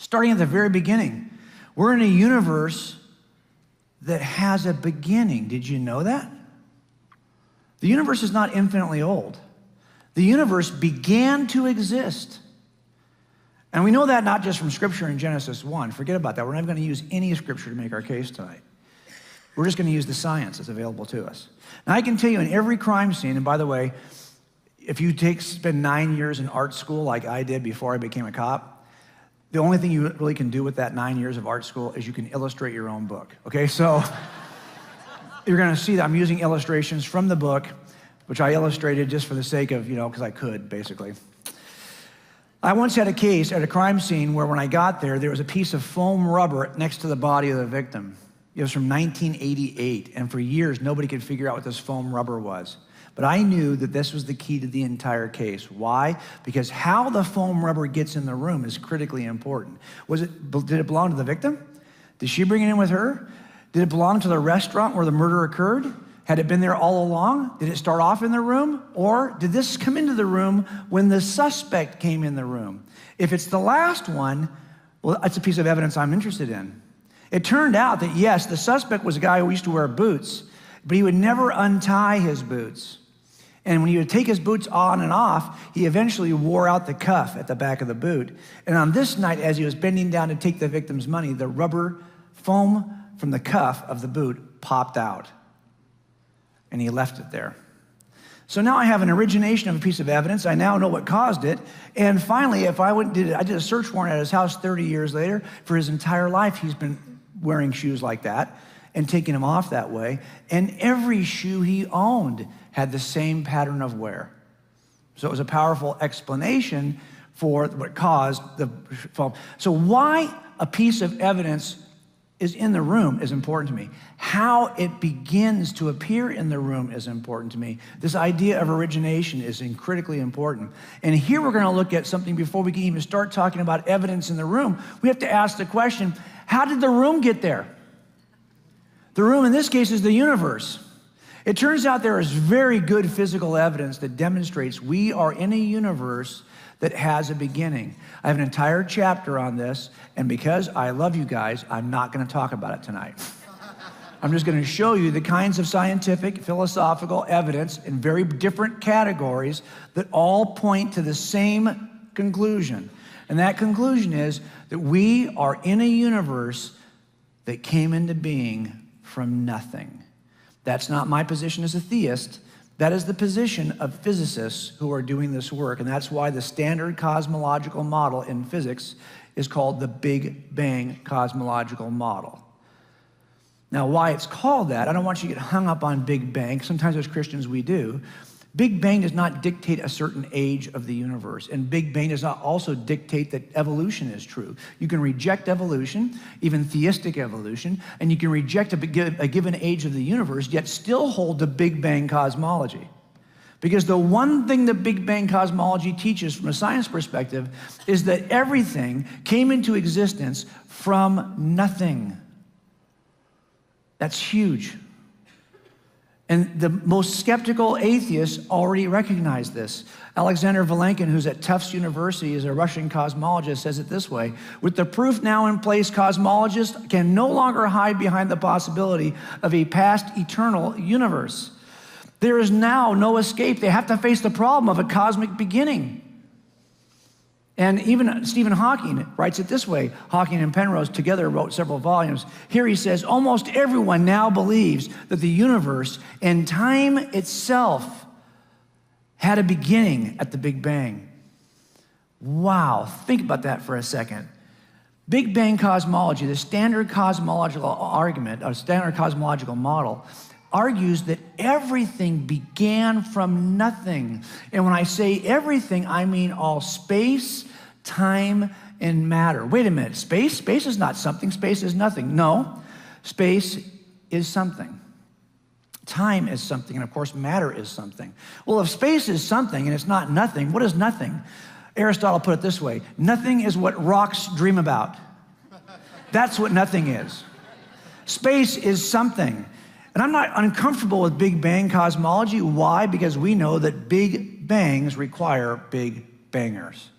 starting at the very beginning. We're in a universe that has a beginning. Did you know that? The universe is not infinitely old. The universe began to exist. And we know that not just from Scripture in Genesis 1. Forget about that. We're not going to use any Scripture to make our case tonight. We're just going to use the science that's available to us. Now, I can tell you in every crime scene, and by the way, if you spend 9 years in art school like I did before I became a cop, the only thing you really can do with that 9 years of art school is you can illustrate your own book, okay? So you're going to see that I'm using illustrations from the book, which I illustrated just for the sake of, because I could, basically. I once had a case at a crime scene where when I got there was a piece of foam rubber next to the body of the victim. It was from 1988, and for years, nobody could figure out what this foam rubber was. But I knew that this was the key to the entire case. Why? Because how the foam rubber gets in the room is critically important. Did it belong to the victim? Did she bring it in with her? Did it belong to the restaurant where the murder occurred? Had it been there all along? Did it start off in the room? Or did this come into the room when the suspect came in the room? If it's the last one, well, that's a piece of evidence I'm interested in. It turned out that, yes, the suspect was a guy who used to wear boots, but he would never untie his boots. And when he would take his boots on and off, he eventually wore out the cuff at the back of the boot. And on this night, as he was bending down to take the victim's money, the rubber foam from the cuff of the boot popped out. And he left it there. So now I have an origination of a piece of evidence. I now know what caused it. And finally, I did a search warrant at his house 30 years later. For his entire life, he's been wearing shoes like that and taking them off that way. And every shoe he owned had the same pattern of wear. So it was a powerful explanation for what caused the foam. So why a piece of evidence is in the room is important to me. How it begins to appear in the room is important to me. This idea of origination is critically important. And here we're going to look at something before we can even start talking about evidence in the room. We have to ask the question, how did the room get there? The room in this case is the universe. It turns out there is very good physical evidence that demonstrates we are in a universe that has a beginning. I have an entire chapter on this, and because I love you guys, I'm not going to talk about it tonight. I'm just going to show you the kinds of scientific, philosophical evidence in very different categories that all point to the same conclusion. And that conclusion is that we are in a universe that came into being from nothing. That's not my position as a theist. That is the position of physicists who are doing this work, and that's why the standard cosmological model in physics is called the Big Bang cosmological model. Now, why it's called that, I don't want you to get hung up on Big Bang. Sometimes as Christians we do. Big Bang does not dictate a certain age of the universe, and Big Bang does not also dictate that evolution is true. You can reject evolution, even theistic evolution, and you can reject a given age of the universe, yet still hold the Big Bang cosmology. Because the one thing the Big Bang cosmology teaches from a science perspective is that everything came into existence from nothing. That's huge. And the most skeptical atheists already recognize this. Alexander Vilenkin, who's at Tufts University, is a Russian cosmologist, says it this way: with the proof now in place, cosmologists can no longer hide behind the possibility of a past eternal universe. There is now no escape. They have to face the problem of a cosmic beginning. And even Stephen Hawking writes it this way. Hawking and Penrose together wrote several volumes. Here he says, almost everyone now believes that the universe and time itself had a beginning at the Big Bang. Wow, think about that for a second. Big Bang cosmology, the standard cosmological argument, or standard cosmological model, argues that everything began from nothing. And when I say everything, I mean all space, time, and matter. Wait a minute, space? Space is not something, space is nothing. No, space is something. Time is something, and of course, matter is something. Well, if space is something and it's not nothing, what is nothing? Aristotle put it this way: nothing is what rocks dream about. That's what nothing is. Space is something. And I'm not uncomfortable with Big Bang cosmology. Why? Because we know that big bangs require big bangers.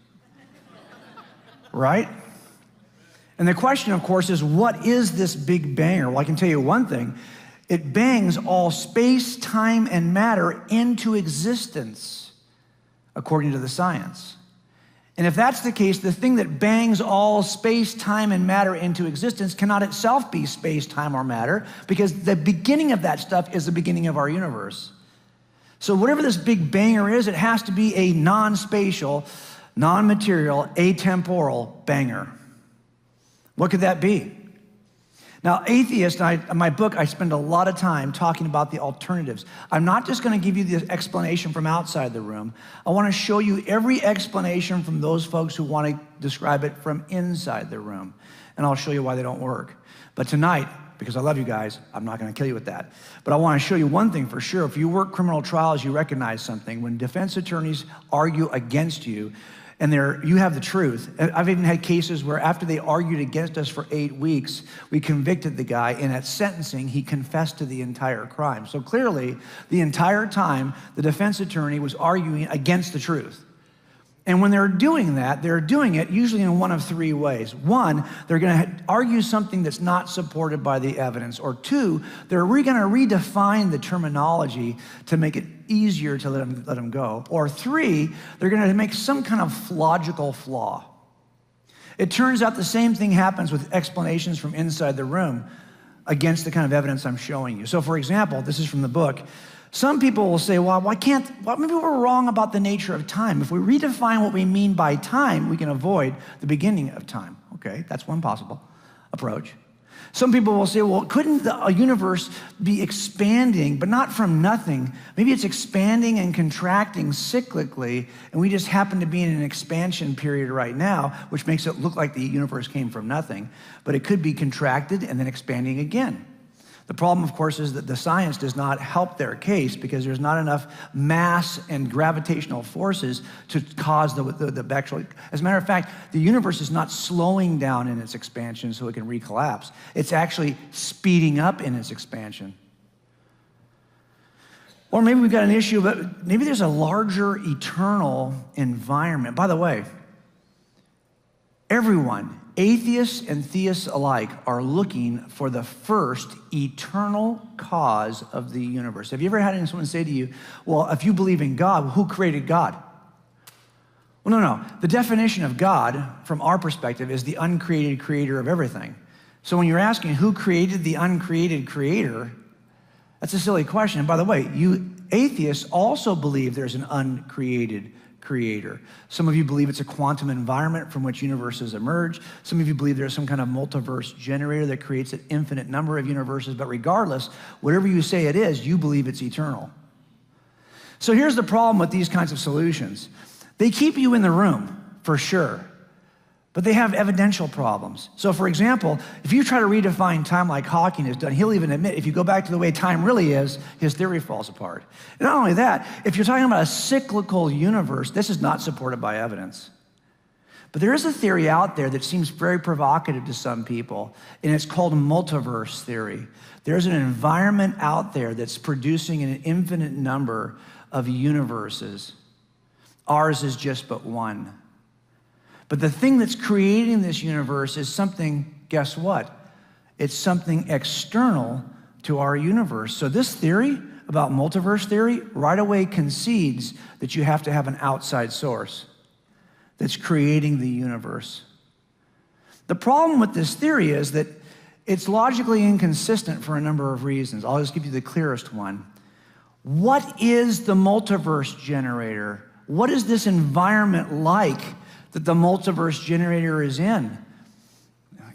Right? And the question, of course, is what is this big banger? Well, I can tell you one thing. It bangs all space, time, and matter into existence, according to the science. And if that's the case, the thing that bangs all space, time, and matter into existence cannot itself be space, time, or matter, because the beginning of that stuff is the beginning of our universe. So whatever this big banger is, it has to be a non-spatial, non-material, atemporal banger. What could that be? Now, atheists, in my book, I spend a lot of time talking about the alternatives. I'm not just going to give you the explanation from outside the room. I want to show you every explanation from those folks who want to describe it from inside the room. And I'll show you why they don't work. But tonight, because I love you guys, I'm not going to kill you with that. But I want to show you one thing for sure. If you work criminal trials, you recognize something. When defense attorneys argue against you, and you have the truth. I've even had cases where after they argued against us for 8 weeks, we convicted the guy, and at sentencing, he confessed to the entire crime. So clearly, the entire time, the defense attorney was arguing against the truth. And when they're doing that, they're doing it usually in one of three ways. One, they're going to argue something that's not supported by the evidence. Or two, they're going to redefine the terminology to make it easier to let them go. Or three, they're going to make some kind of logical flaw. It turns out the same thing happens with explanations from inside the room against the kind of evidence I'm showing you. So for example, this is from the book. Some people will say, well, maybe we're wrong about the nature of time. If we redefine what we mean by time, we can avoid the beginning of time. Okay, that's one possible approach. Some people will say, well, couldn't the universe be expanding, but not from nothing? Maybe it's expanding and contracting cyclically, and we just happen to be in an expansion period right now, which makes it look like the universe came from nothing. But it could be contracted and then expanding again. The problem, of course, is that the science does not help their case because there's not enough mass and gravitational forces to cause the actual. As a matter of fact, the universe is not slowing down in its expansion so it can recollapse. It's actually speeding up in its expansion. Or maybe we've got an issue, but maybe there's a larger eternal environment. By the way, everyone, atheists and theists alike, are looking for the first eternal cause of the universe. Have you ever had someone say to you, well, if you believe in God, who created God? Well, no. The definition of God, from our perspective, is the uncreated creator of everything. So when you're asking who created the uncreated creator, that's a silly question. And by the way, you atheists also believe there's an uncreated creator. Some of you believe it's a quantum environment from which universes emerge. Some of you believe there's some kind of multiverse generator that creates an infinite number of universes. But regardless, whatever you say it is, you believe it's eternal. So here's the problem with these kinds of solutions. They keep you in the room, for sure, but they have evidential problems. So for example, if you try to redefine time like Hawking has done, he'll even admit if you go back to the way time really is, his theory falls apart. And not only that, if you're talking about a cyclical universe, this is not supported by evidence. But there is a theory out there that seems very provocative to some people, and it's called multiverse theory. There's an environment out there that's producing an infinite number of universes. Ours is just but one. But the thing that's creating this universe is something, guess what? It's something external to our universe. So this theory about multiverse theory right away concedes that you have to have an outside source that's creating the universe. The problem with this theory is that it's logically inconsistent for a number of reasons. I'll just give you the clearest one. What is the multiverse generator? What is this environment like that the multiverse generator is in?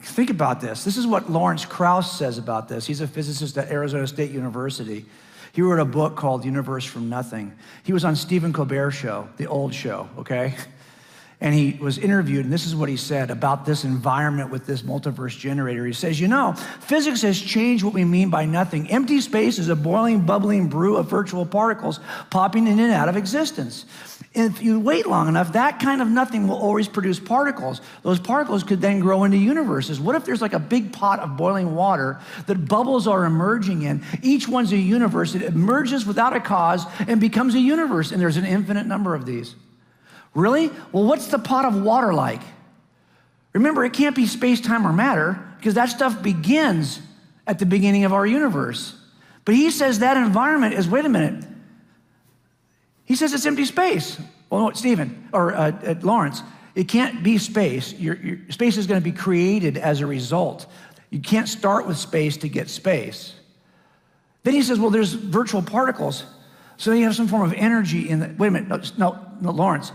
Think about this. This is what Lawrence Krauss says about this. He's a physicist at Arizona State University. He wrote a book called Universe from Nothing. He was on Stephen Colbert's show, the old show, okay? And he was interviewed, and this is what he said about this environment with this multiverse generator. He says, physics has changed what we mean by nothing. Empty space is a boiling, bubbling brew of virtual particles popping in and out of existence. And if you wait long enough, that kind of nothing will always produce particles. Those particles could then grow into universes. What if there's like a big pot of boiling water that bubbles are emerging in? Each one's a universe. It emerges without a cause and becomes a universe, and there's an infinite number of these. Really? Well, what's the pot of water like? Remember, it can't be space, time, or matter, because that stuff begins at the beginning of our universe. But he says that environment is, wait a minute, he says it's empty space. Well, no, Stephen, or Lawrence, it can't be space. Your space is going to be created as a result. You can't start with space to get space. Then he says, well, there's virtual particles. So you have some form of energy in the, wait a minute, no, Lawrence,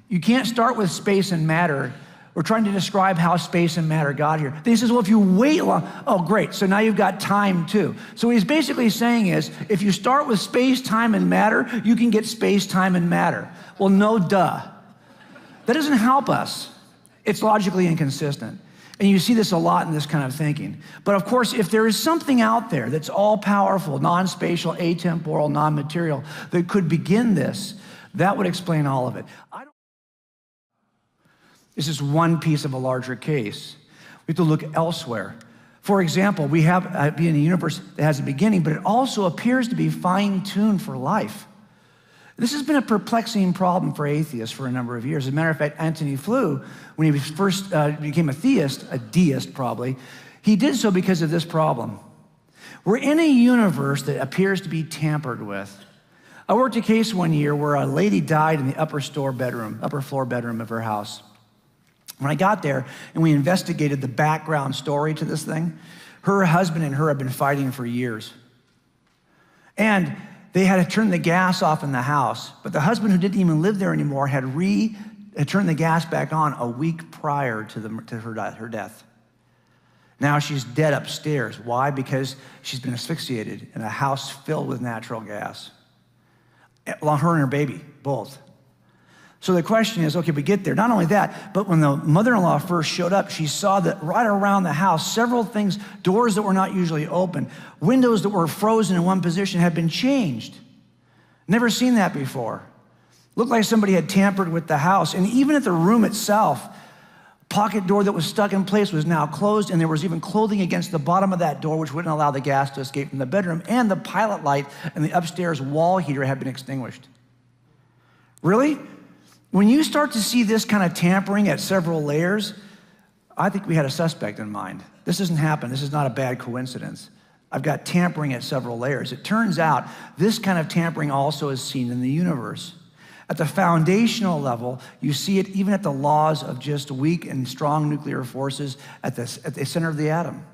you can't start with space and matter. We're trying to describe how space and matter got here. Then he says, well, if you wait long, oh, great, so now you've got time too. So what he's basically saying is, if you start with space, time, and matter, you can get space, time, and matter. Well, no duh. That doesn't help us. It's logically inconsistent. And you see this a lot in this kind of thinking. But of course, if there is something out there that's all-powerful, non-spatial, atemporal, non-material, that could begin this, that would explain all of it. This is one piece of a larger case. We have to look elsewhere. For example, we have being a universe that has a beginning, but it also appears to be fine-tuned for life. This has been a perplexing problem for atheists for a number of years. As a matter of fact, Antony Flew, when he first became a theist, a deist probably, he did so because of this problem. We're in a universe that appears to be tampered with. I worked a case one year where a lady died in the upper floor bedroom of her house. When I got there and we investigated the background story to this thing, her husband and her had been fighting for years. And they had to turn the gas off in the house, but the husband, who didn't even live there anymore, had turned the gas back on a week prior to her death. Now she's dead upstairs. Why? Because she's been asphyxiated in a house filled with natural gas. Well, her and her baby, both. So the question is, okay, we get there. Not only that, but when the mother-in-law first showed up, she saw that right around the house, several things, doors that were not usually open, windows that were frozen in one position had been changed. Never seen that before. Looked like somebody had tampered with the house. And even at the room itself, pocket door that was stuck in place was now closed, and there was even clothing against the bottom of that door, which wouldn't allow the gas to escape from the bedroom, and the pilot light and the upstairs wall heater had been extinguished. Really? When you start to see this kind of tampering at several layers, I think we had a suspect in mind. This doesn't happen. This is not a bad coincidence. I've got tampering at several layers. It turns out this kind of tampering also is seen in the universe. At the foundational level, you see it even at the laws of just weak and strong nuclear forces at the center of the atom.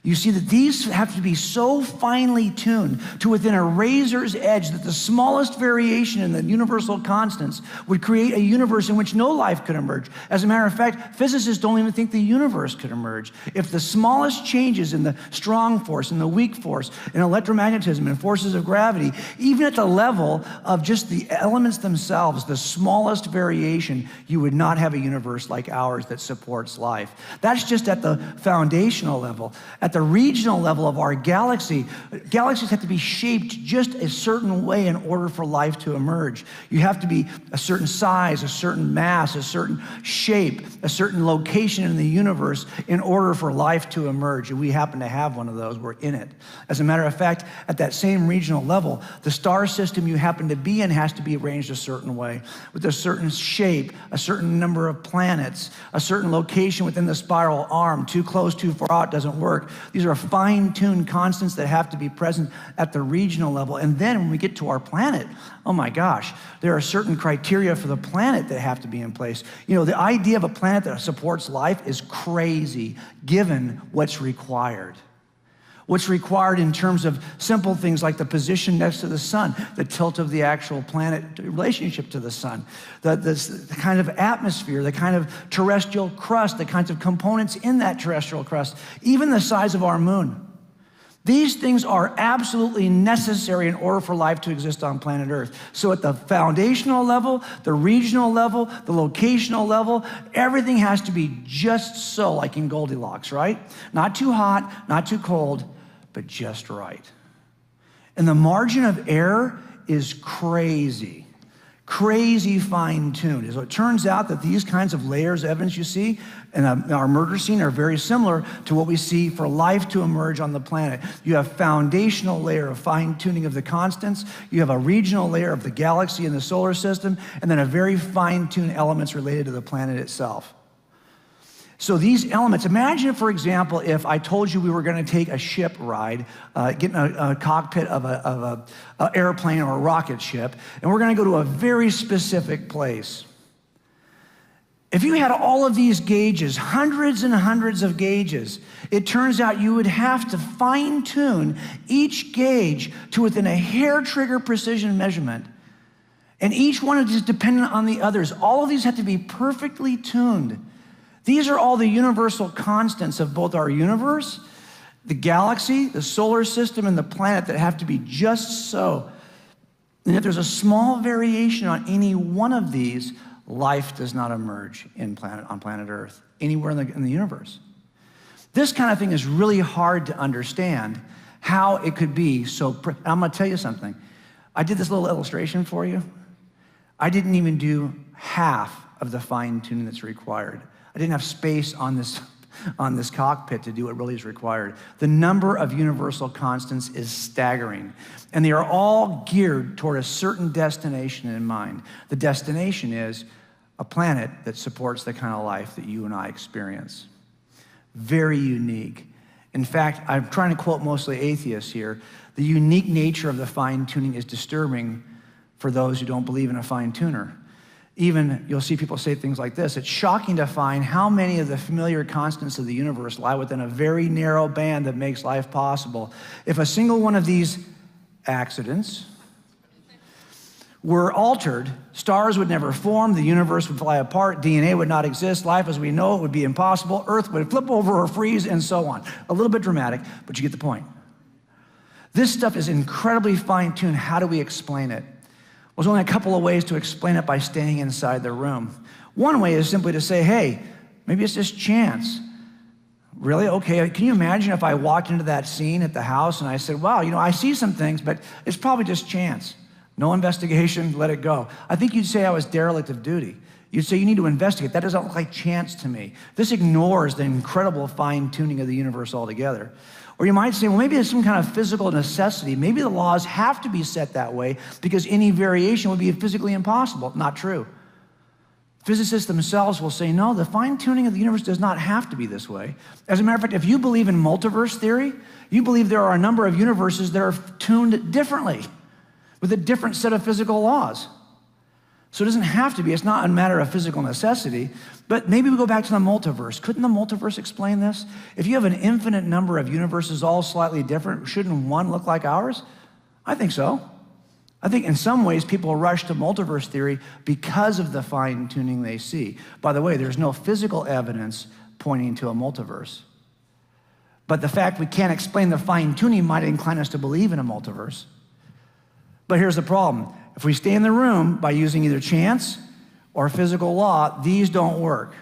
You see that these have to be so finely tuned to within a razor's edge that the smallest variation in the universal constants would create a universe in which no life could emerge. As a matter of fact, physicists don't even think the universe could emerge. If the smallest changes in the strong force and the weak force, in electromagnetism and forces of gravity, even at the level of just the elements themselves, the smallest variation, you would not have a universe like ours that supports life. That's just at the foundational level. At the regional level of our galaxy, galaxies have to be shaped just a certain way in order for life to emerge. You have to be a certain size, a certain mass, a certain shape, a certain location in the universe in order for life to emerge. And we happen to have one of those. We're in it. As a matter of fact, at that same regional level, the star system you happen to be in has to be arranged a certain way, with a certain shape, a certain number of planets, a certain location within the spiral arm. Too close, too far out doesn't work. These are fine-tuned constants that have to be present at the regional level. And then when we get to our planet, oh my gosh, there are certain criteria for the planet that have to be in place. You know, the idea of a planet that supports life is crazy, given what's required. What's required in terms of simple things like the position next to the sun, the tilt of the actual planet relationship to the sun, the kind of atmosphere, the kind of terrestrial crust, the kinds of components in that terrestrial crust, even the size of our moon. These things are absolutely necessary in order for life to exist on planet Earth. So at the foundational level, the regional level, the locational level, everything has to be just so, like in Goldilocks, right? Not too hot, not too cold, but just right. And the margin of error is crazy fine-tuned. So it turns out that these kinds of layers of evidence you see in our murder scene are very similar to what we see for life to emerge on the planet. You have foundational layer of fine-tuning of the constants, you have a regional layer of the galaxy and the solar system, and then a very fine-tuned elements related to the planet itself. So these elements, imagine, for example, if I told you we were going to take a ship ride, get in a cockpit of a airplane or a rocket ship, and we're going to go to a very specific place. If you had all of these gauges, hundreds and hundreds of gauges, it turns out you would have to fine-tune each gauge to within a hair trigger precision measurement. And each one is dependent on the others. All of these have to be perfectly tuned. These are all the universal constants of both our universe, the galaxy, the solar system, and the planet that have to be just so. And if there's a small variation on any one of these, life does not emerge on planet Earth, anywhere in the universe. This kind of thing is really hard to understand, how it could be so. I'm going to tell you something. I did this little illustration for you. I didn't even do half of the fine-tuning that's required. I didn't have space on this cockpit to do what really is required. The number of universal constants is staggering, and they are all geared toward a certain destination in mind. The destination is a planet that supports the kind of life that you and I experience. Very unique. In fact, I'm trying to quote mostly atheists here. The unique nature of the fine-tuning is disturbing for those who don't believe in a fine-tuner. Even, you'll see people say things like this: it's shocking to find how many of the familiar constants of the universe lie within a very narrow band that makes life possible. If a single one of these accidents were altered, stars would never form, the universe would fly apart, DNA would not exist, life as we know it would be impossible, Earth would flip over or freeze, and so on. A little bit dramatic, but you get the point. This stuff is incredibly fine-tuned. How do we explain it? Well, there's only a couple of ways to explain it by staying inside the room. One way is simply to say, hey, maybe it's just chance. Really? Okay, can you imagine if I walked into that scene at the house and I said, wow, I see some things, but it's probably just chance. No investigation, let it go. I think you'd say I was derelict of duty. You'd say you need to investigate. That doesn't look like chance to me. This ignores the incredible fine-tuning of the universe altogether. Or you might say, well, maybe it's some kind of physical necessity. Maybe the laws have to be set that way because any variation would be physically impossible. Not true. Physicists themselves will say, no, the fine-tuning of the universe does not have to be this way. As a matter of fact, if you believe in multiverse theory, you believe there are a number of universes that are tuned differently with a different set of physical laws. So it doesn't have to be. It's not a matter of physical necessity. But maybe we go back to the multiverse. Couldn't the multiverse explain this? If you have an infinite number of universes all slightly different, shouldn't one look like ours? I think so. I think in some ways people rush to multiverse theory because of the fine-tuning they see. By the way, there's no physical evidence pointing to a multiverse. But the fact we can't explain the fine-tuning might incline us to believe in a multiverse. But here's the problem. If we stay in the room by using either chance or physical law, these don't work.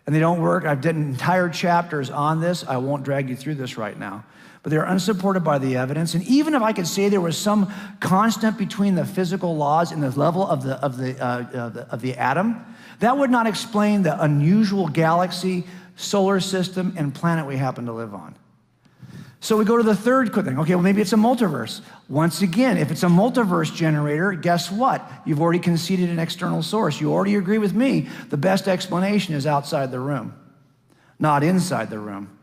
And they don't work. I've done entire chapters on this. I won't drag you through this right now. But they're unsupported by the evidence. And even if I could say there was some constant between the physical laws and the level of the atom, that would not explain the unusual galaxy, solar system, and planet we happen to live on. So we go to the third quick thing. Okay, well, maybe it's a multiverse. Once again, if it's a multiverse generator, guess what? You've already conceded an external source. You already agree with me. The best explanation is outside the room, not inside the room.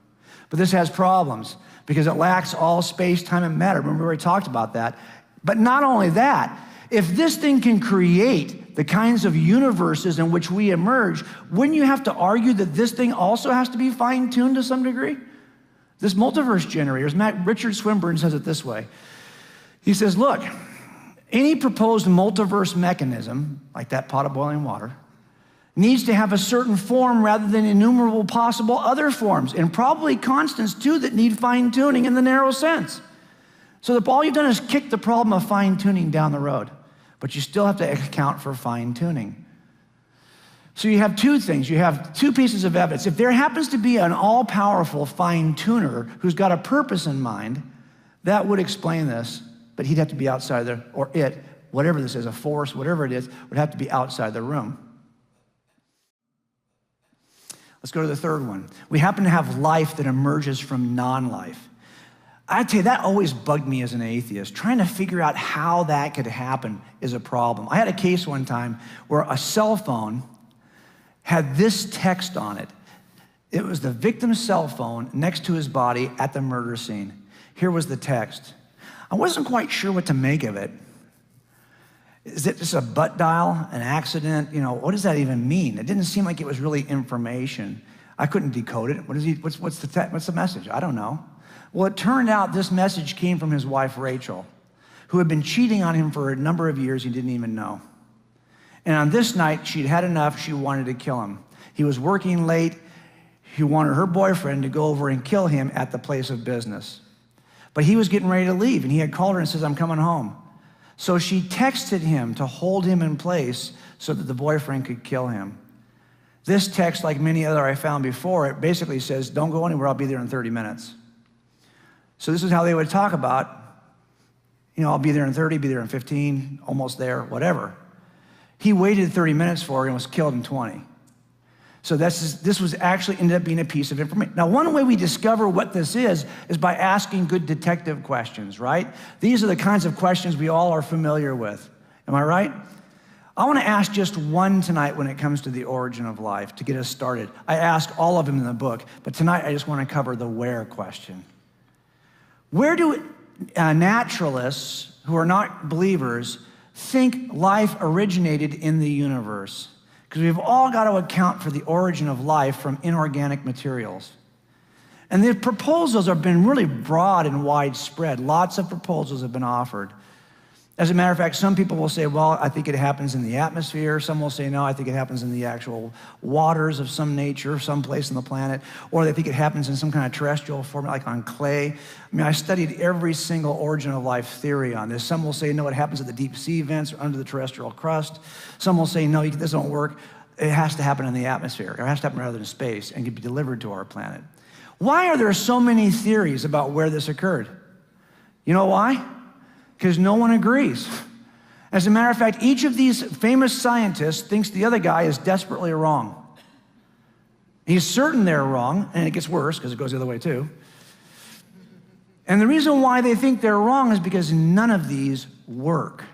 But this has problems because it lacks all space, time, and matter. Remember, we already talked about that. But not only that, if this thing can create the kinds of universes in which we emerge, wouldn't you have to argue that this thing also has to be fine-tuned to some degree? This multiverse generator, Richard Swinburne says it this way. He says, look, any proposed multiverse mechanism, like that pot of boiling water, needs to have a certain form rather than innumerable possible other forms, and probably constants too that need fine-tuning in the narrow sense. So all you've done is kick the problem of fine-tuning down the road, but you still have to account for fine-tuning. So you have two things. You have two pieces of evidence. If there happens to be an all-powerful fine-tuner who's got a purpose in mind, that would explain this, but he'd have to be outside there, or it, whatever this is, a force, whatever it is, would have to be outside the room. Let's go to the third one. We happen to have life that emerges from non-life. I tell you, that always bugged me as an atheist. Trying to figure out how that could happen is a problem. I had a case one time where a cell phone had this text on it. It was the victim's cell phone next to his body at the murder scene. Here was the text. I wasn't quite sure what to make of it. Is it just a butt dial, an accident? You know, what does that even mean? It didn't seem like it was really information. I couldn't decode it. What's the message? I don't know. Well, it turned out this message came from his wife, Rachel, who had been cheating on him for a number of years he didn't even know. And on this night, she'd had enough. She wanted to kill him. He was working late. He wanted her boyfriend to go over and kill him at the place of business. But he was getting ready to leave, and he had called her and says, I'm coming home. So she texted him to hold him in place so that the boyfriend could kill him. This text, like many other I found before, it basically says, don't go anywhere, I'll be there in 30 minutes. So this is how they would talk about, you know, I'll be there in 30, be there in 15, almost there, whatever. He waited 30 minutes for her and was killed in 20. So this was actually ended up being a piece of information. Now, one way we discover what this is by asking good detective questions, right? These are the kinds of questions we all are familiar with. Am I right? I want to ask just one tonight when it comes to the origin of life to get us started. I ask all of them in the book, but tonight I just want to cover the where question. Where do naturalists who are not believers think life originated in the universe? Because we've all got to account for the origin of life from inorganic materials. And the proposals have been really broad and widespread. Lots of proposals have been offered. As a matter of fact, some people will say, well, I think it happens in the atmosphere. Some will say, no, I think it happens in the actual waters of some nature, someplace on the planet. Or they think it happens in some kind of terrestrial form, like on clay. I mean, I studied every single origin of life theory on this. Some will say, no, it happens at the deep sea vents or under the terrestrial crust. Some will say, no, this don't work. It has to happen in the atmosphere. Or it has to happen rather in space and can be delivered to our planet. Why are there so many theories about where this occurred? You know why? Because no one agrees. As a matter of fact, each of these famous scientists thinks the other guy is desperately wrong. He's certain they're wrong, and it gets worse because it goes the other way too. And the reason why they think they're wrong is because none of these work.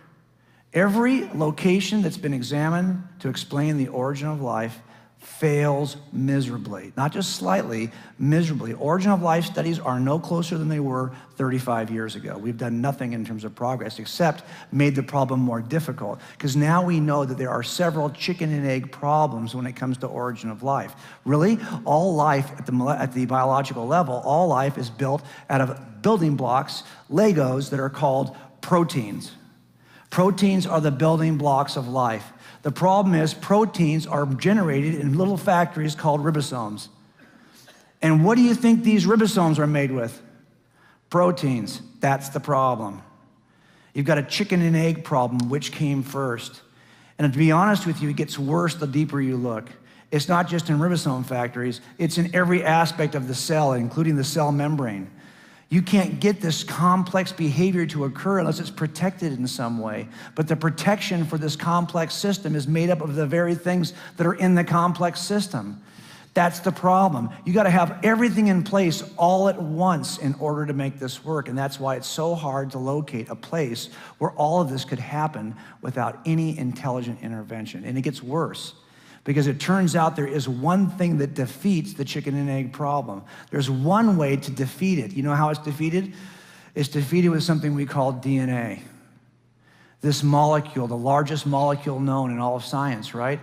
Every location that's been examined to explain the origin of life fails miserably. Not just slightly, miserably. Origin of life studies are no closer than they were 35 years ago. We've done nothing in terms of progress except made the problem more difficult, because now we know that there are several chicken and egg problems when it comes to origin of life. Really, all life at the biological level, all life is built out of building blocks, Legos, that are called proteins. Proteins are the building blocks of life. The problem is proteins are generated in little factories called ribosomes. And what do you think these ribosomes are made with? Proteins. That's the problem. You've got a chicken and egg problem. Which came first? And to be honest with you, it gets worse the deeper you look. It's not just in ribosome factories. It's in every aspect of the cell, including the cell membrane. You can't get this complex behavior to occur unless it's protected in some way. But the protection for this complex system is made up of the very things that are in the complex system. That's the problem. You got to have everything in place all at once in order to make this work. And that's why it's so hard to locate a place where all of this could happen without any intelligent intervention. And it gets worse, because it turns out there is one thing that defeats the chicken and egg problem. There's one way to defeat it. You know how it's defeated? It's defeated with something we call DNA. This molecule, the largest molecule known in all of science, right?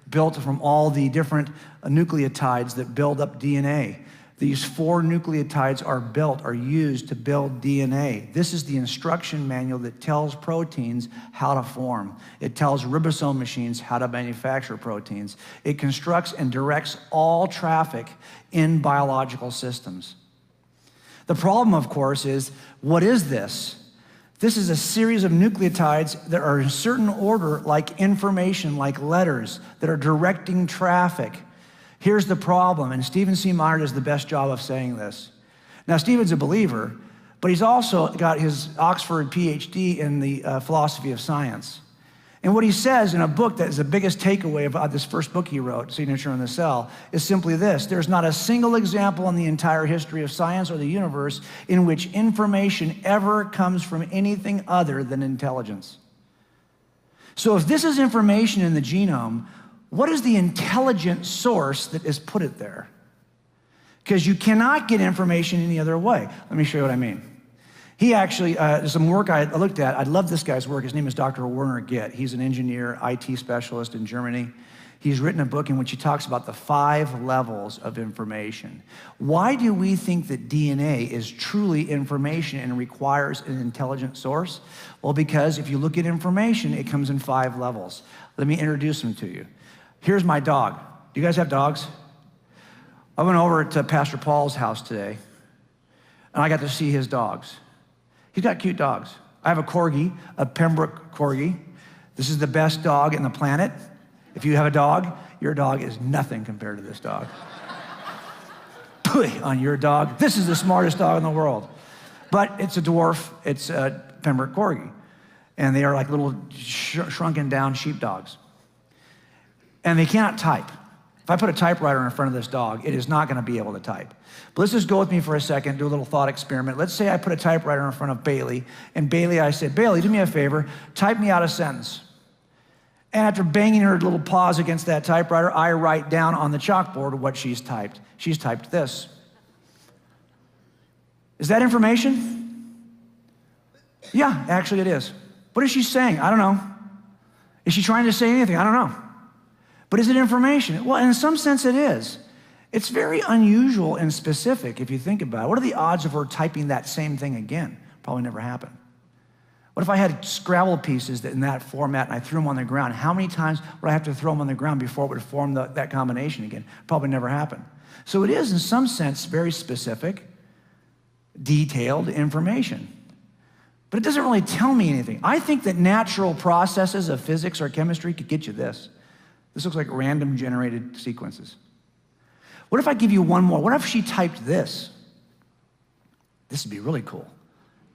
Built from all the different nucleotides that build up DNA. These 4 nucleotides are used to build DNA. This is the instruction manual that tells proteins how to form. It tells ribosome machines how to manufacture proteins. It constructs and directs all traffic in biological systems. The problem, of course, is, what is this? This is a series of nucleotides that are in a certain order, like information, like letters, that are directing traffic. Here's the problem, and Stephen C. Meyer does the best job of saying this. Now, Stephen's a believer, but he's also got his Oxford PhD in the philosophy of science. And what he says in a book that is the biggest takeaway about this first book he wrote, Signature in the Cell, is simply this: there's not a single example in the entire history of science or the universe in which information ever comes from anything other than intelligence. So if this is information in the genome, what is the intelligent source that has put it there? because you cannot get information any other way. Let me show you what I mean. He actually, there's some work I looked at. I love this guy's work. His name is Dr. Werner Gitt. He's an engineer, IT specialist in Germany. He's written a book in which he talks about the 5 levels of information. Why do we think that DNA is truly information and requires an intelligent source? Well, because if you look at information, it comes in 5 levels. Let me introduce them to you. Here's my dog. Do you guys have dogs? I went over to Pastor Paul's house today, and I got to see his dogs. He's got cute dogs. I have a corgi, a Pembroke corgi. This is the best dog in the planet. If you have a dog, your dog is nothing compared to this dog. Pooey on your dog. This is the smartest dog in the world. But it's a dwarf. It's a Pembroke corgi. And they are like little shrunken down sheepdogs. And they cannot type. If I put a typewriter in front of this dog, it is not going to be able to type. But let's just go with me for a second, do a little thought experiment. Let's say I put a typewriter in front of Bailey, and Bailey, I said, Bailey, do me a favor, type me out a sentence. And after banging her little paws against that typewriter, I write down on the chalkboard what she's typed. She's typed this. Is that information? Yeah, actually it is. What is she saying? I don't know. Is she trying to say anything? I don't know. But is it information? Well, in some sense it is. It's very unusual and specific if you think about it. What are the odds of her typing that same thing again? Probably never happened. What if I had Scrabble pieces that in that format and I threw them on the ground? How many times would I have to throw them on the ground before it would form that combination again? Probably never happened. So it is, in some sense, very specific, detailed information. But it doesn't really tell me anything. I think that natural processes of physics or chemistry could get you this. This looks like random generated sequences. What if I give you one more? What if she typed this? This would be really cool.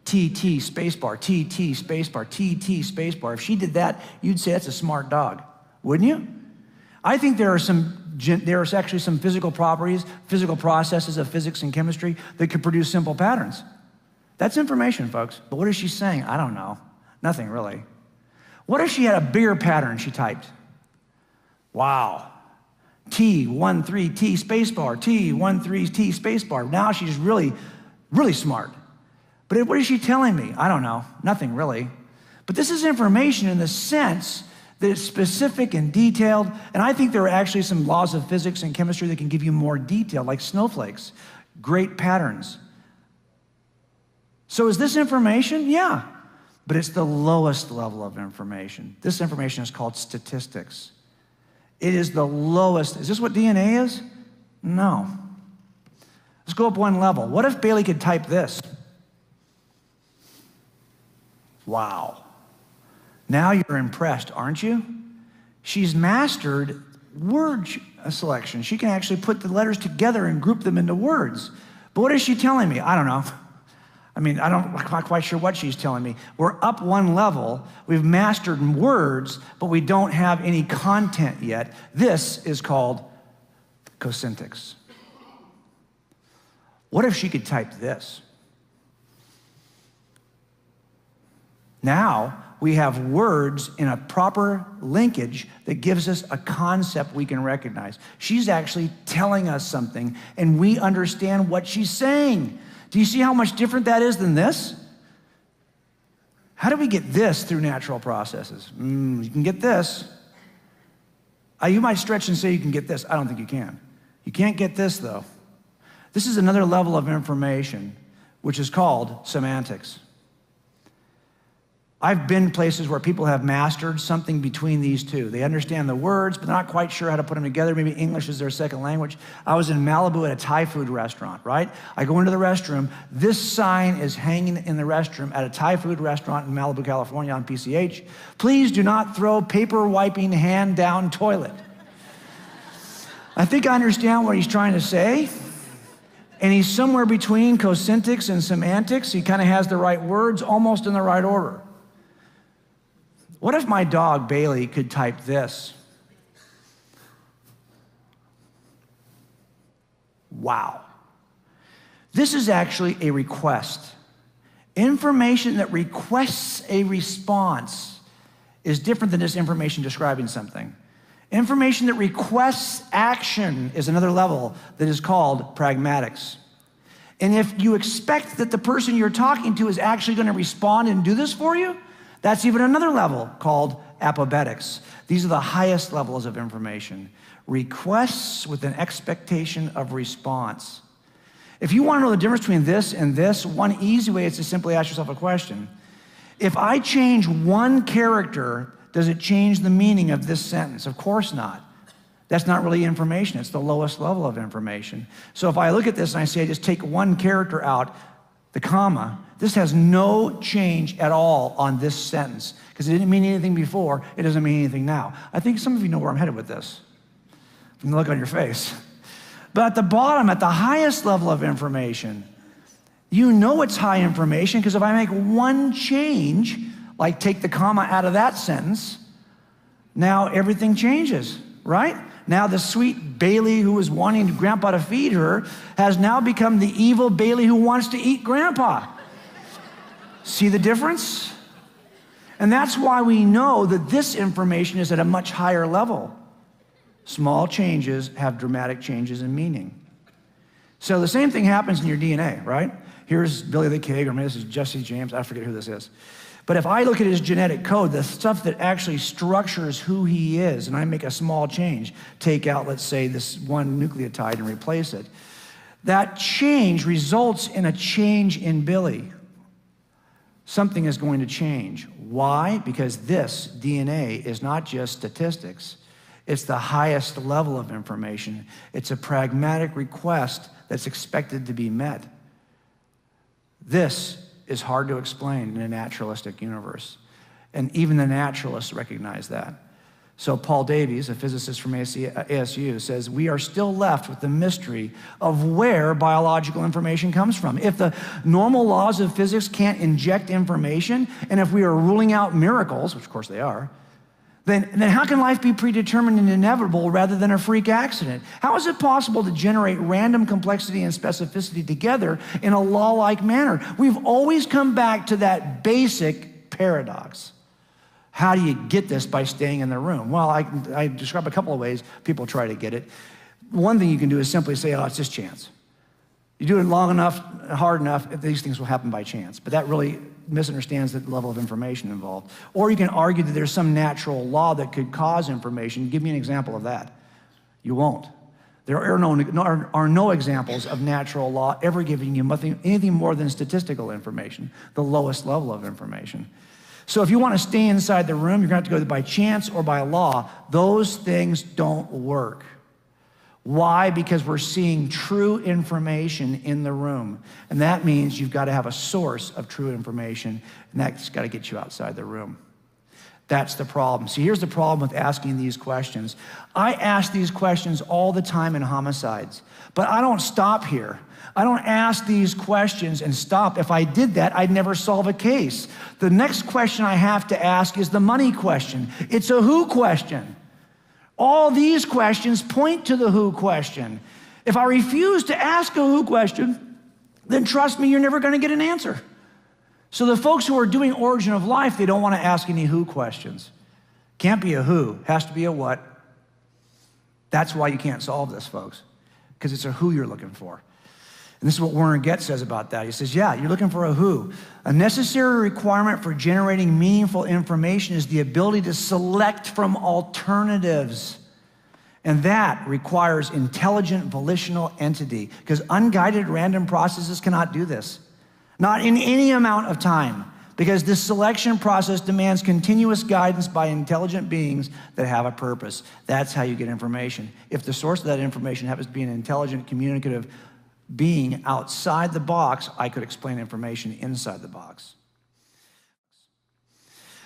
TT spacebar, TT spacebar, TT spacebar. If she did that, you'd say that's a smart dog, wouldn't you? I think there are actually some physical properties, physical processes of physics and chemistry that could produce simple patterns. That's information, folks. But what is she saying? I don't know. Nothing really. What if she had a bigger pattern she typed? Wow. T13 T spacebar, T13 T spacebar. Now she's really, really smart. But what is she telling me? I don't know. Nothing really. But this is information in the sense that it's specific and detailed. And I think there are actually some laws of physics and chemistry that can give you more detail, like snowflakes, great patterns. So is this information? Yeah. But it's the lowest level of information. This information is called statistics. It is the lowest. Is this what DNA is? No. Let's go up one level. What if Bailey could type this? Wow. Now you're impressed, aren't you? She's mastered word selection. She can actually put the letters together and group them into words. But what is she telling me? I don't know. I'm not quite sure what she's telling me. We're up one level. We've mastered words, but we don't have any content yet. This is called cosyntax. What if she could type this? Now we have words in a proper linkage that gives us a concept we can recognize. She's actually telling us something, and we understand what she's saying. Do you see how much different that is than this? How do we get this through natural processes? You can get this. You might stretch and say you can get this. I don't think you can. You can't get this, though. This is another level of information, which is called semantics. I've been places where people have mastered something between these two. They understand the words, but they're not quite sure how to put them together. Maybe English is their second language. I was in Malibu at a Thai food restaurant, right? I go into the restroom. This sign is hanging in the restroom at a Thai food restaurant in Malibu, California on PCH. Please do not throw paper wiping hand down toilet. I think I understand what he's trying to say. And he's somewhere between cosyntax and semantics. He kind of has the right words, almost in the right order. What if my dog, Bailey, could type this? Wow. This is actually a request. Information that requests a response is different than just information describing something. Information that requests action is another level that is called pragmatics. And if you expect that the person you're talking to is actually going to respond and do this for you, that's even another level called apopetics. These are the highest levels of information. Requests with an expectation of response. If you want to know the difference between this and this, one easy way is to simply ask yourself a question. If I change one character, does it change the meaning of this sentence? Of course not. That's not really information. It's the lowest level of information. So if I look at this and I say I just take one character out, the comma, this has no change at all on this sentence because it didn't mean anything before. It doesn't mean anything now. I think some of you know where I'm headed with this from the look on your face. But at the bottom, at the highest level of information, you know it's high information because if I make one change, like take the comma out of that sentence, now everything changes, right? Now the sweet Bailey who was wanting Grandpa to feed her has now become the evil Bailey who wants to eat Grandpa. See the difference? And that's why we know that this information is at a much higher level. Small changes have dramatic changes in meaning. So the same thing happens in your DNA, right? Here's Billy the Kid, or maybe this is Jesse James, I forget who this is. But if I look at his genetic code, the stuff that actually structures who he is, and I make a small change, take out, let's say, this one nucleotide and replace it, that change results in a change in Billy. Something is going to change. Why? Because this DNA is not just statistics. It's the highest level of information. It's a pragmatic request that's expected to be met. This is hard to explain in a naturalistic universe. And even the naturalists recognize that. So Paul Davies, a physicist from ASU, says, we are still left with the mystery of where biological information comes from. If the normal laws of physics can't inject information, and if we are ruling out miracles, which of course they are, then how can life be predetermined and inevitable rather than a freak accident? How is it possible to generate random complexity and specificity together in a law-like manner? We've always come back to that basic paradox. How do you get this by staying in the room? Well, I describe a couple of ways people try to get it. One thing you can do is simply say, oh, it's just chance. You do it long enough, hard enough, these things will happen by chance. But that really misunderstands the level of information involved. Or you can argue that there's some natural law that could cause information. Give me an example of that. You won't. There are no examples of natural law ever giving you anything more than statistical information, the lowest level of information. So if you want to stay inside the room, you're going to have to go by chance or by law. Those things don't work. Why? Because we're seeing true information in the room. And that means you've got to have a source of true information, and that's got to get you outside the room. That's the problem. See, here's the problem with asking these questions. I ask these questions all the time in homicides, but I don't stop here. I don't ask these questions and stop. If I did that, I'd never solve a case. The next question I have to ask is the money question. It's a who question. All these questions point to the who question. If I refuse to ask a who question, then trust me, you're never going to get an answer. So the folks who are doing origin of life, they don't want to ask any who questions. Can't be a who, has to be a what. That's why you can't solve this, folks, because it's a who you're looking for. And this is what Werner Getz says about that. He says, yeah, you're looking for a who. A necessary requirement for generating meaningful information is the ability to select from alternatives. And that requires intelligent volitional entity, because unguided random processes cannot do this. Not in any amount of time, because this selection process demands continuous guidance by intelligent beings that have a purpose. That's how you get information. If the source of that information happens to be an intelligent, communicative being outside the box, I could explain information inside the box.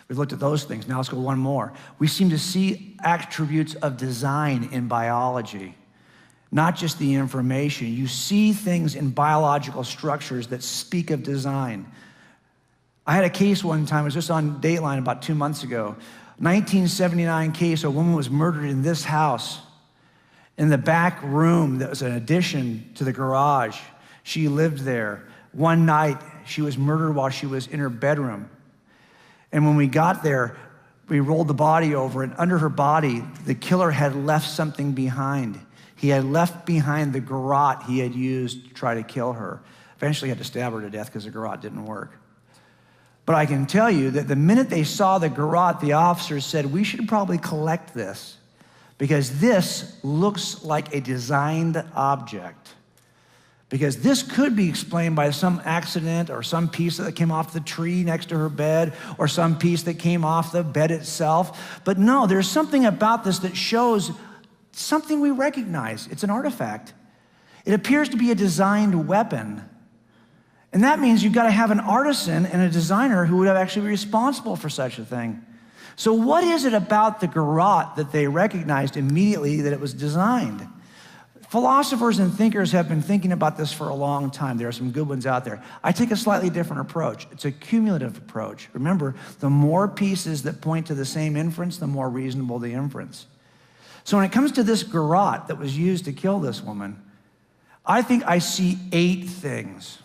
We've looked at those things. Now let's go one more. We seem to see attributes of design in biology, not just the information. You see things in biological structures that speak of design. I had a case one time, it was just on Dateline about 2 months ago. 1979 case, a woman was murdered in this house. In the back room, that was an addition to the garage. She lived there. One night, she was murdered while she was in her bedroom. And when we got there, We rolled the body over, and under her body, the killer had left something behind. He had left behind the garrote he had used to try to kill her. Eventually had to stab her to death because the garrote didn't work. But I can tell you that the minute they saw the garrote, the officers said, we should probably collect this because this looks like a designed object. Because this could be explained by some accident or some piece that came off the tree next to her bed or some piece that came off the bed itself. But no, there's something about this that shows something we recognize. It's an artifact. It appears to be a designed weapon. And that means you've got to have an artisan and a designer who would actually be responsible for such a thing. So what is it about the garrote that they recognized immediately that it was designed? Philosophers and thinkers have been thinking about this for a long time. There are some good ones out there. I take a slightly different approach. It's a cumulative approach. Remember, the more pieces that point to the same inference, the more reasonable the inference. So when it comes to this garrote that was used to kill this woman, I think I see 8 things.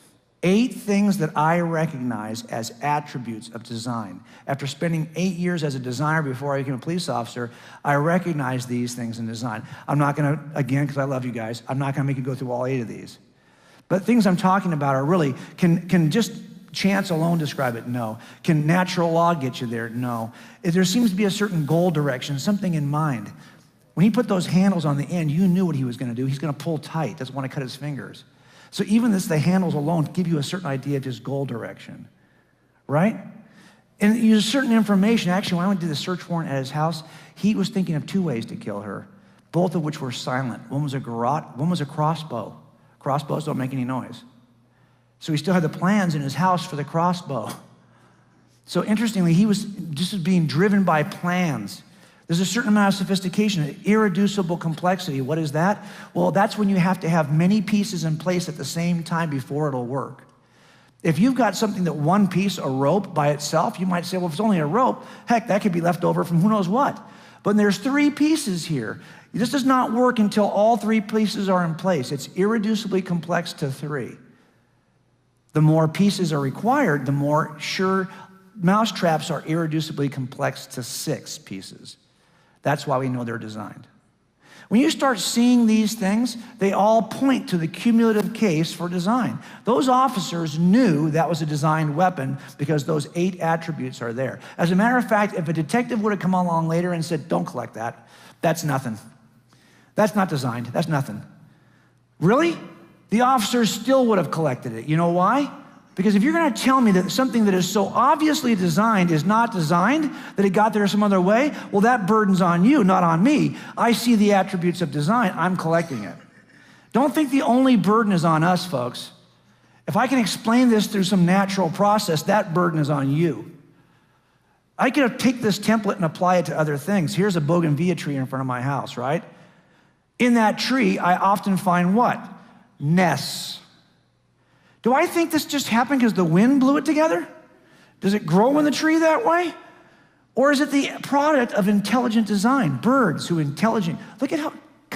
8 things that I recognize as attributes of design. After spending 8 years as a designer before I became a police officer, I recognize these things in design. I'm not gonna, again, because I love you guys, I'm not gonna make you go through all 8 of these. But things I'm talking about are really, can just chance alone describe it? No. Can natural law get you there? No. If there seems to be a certain goal direction, something in mind. When he put those handles on the end, you knew what he was gonna do. He's gonna pull tight, doesn't wanna cut his fingers. So even the handles alone give you a certain idea of his goal direction, right? And you use certain information. Actually, when I went to the search warrant at his house, he was thinking of 2 ways to kill her, both of which were silent. One was a garrote, one was a crossbow. Crossbows don't make any noise. So he still had the plans in his house for the crossbow. So interestingly, he was just being driven by plans. There's a certain amount of sophistication, an irreducible complexity. What is that? Well, that's when you have to have many pieces in place at the same time before it'll work. If you've got something that one piece, a rope by itself, you might say, well, if it's only a rope, heck, that could be left over from who knows what. But there's 3 pieces here. This does not work until all 3 pieces are in place. It's irreducibly complex to 3. The more pieces are required, the more sure mousetraps are irreducibly complex to 6 pieces. That's why we know they're designed. When you start seeing these things, they all point to the cumulative case for design. Those officers knew that was a designed weapon because those 8 attributes are there. As a matter of fact, if a detective would have come along later and said, don't collect that, that's nothing. That's not designed, that's nothing. Really? The officers still would have collected it. You know why? Because if you're gonna tell me that something that is so obviously designed is not designed, that it got there some other way, well, that burden's on you, not on me. I see the attributes of design, I'm collecting it. Don't think the only burden is on us, folks. If I can explain this through some natural process, that burden is on you. I could take this template and apply it to other things. Here's a bougainvillea tree in front of my house, right? In that tree, I often find what? Nests. Do I think this just happened because the wind blew it together? Does it grow in the tree that way? Or is it the product of intelligent design? Birds who intelligent, look at how,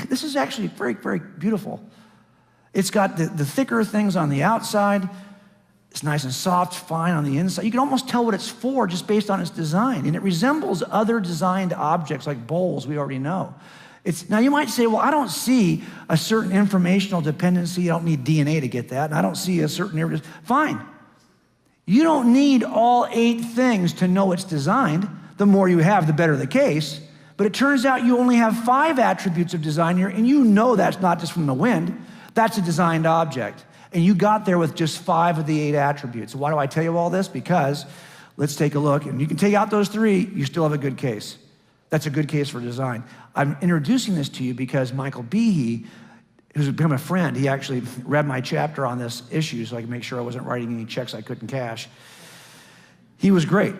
this is actually very, very beautiful. It's got the thicker things on the outside. It's nice and soft, fine on the inside. You can almost tell what it's for just based on its design. And it resembles other designed objects like bowls we already know. Now you might say, well, I don't see a certain informational dependency. I don't need DNA to get that. And I don't see a certain, fine. You don't need all 8 things to know it's designed. The more you have, the better the case. But it turns out you only have 5 attributes of design here, and you know that's not just from the wind. That's a designed object. And you got there with just 5 of the 8 attributes. Why do I tell you all this? Because let's take a look. And you can take out those 3, you still have a good case. That's a good case for design. I'm introducing this to you because Michael Behe, who's become a friend, he actually read my chapter on this issue so I could make sure I wasn't writing any checks I couldn't cash. He was great.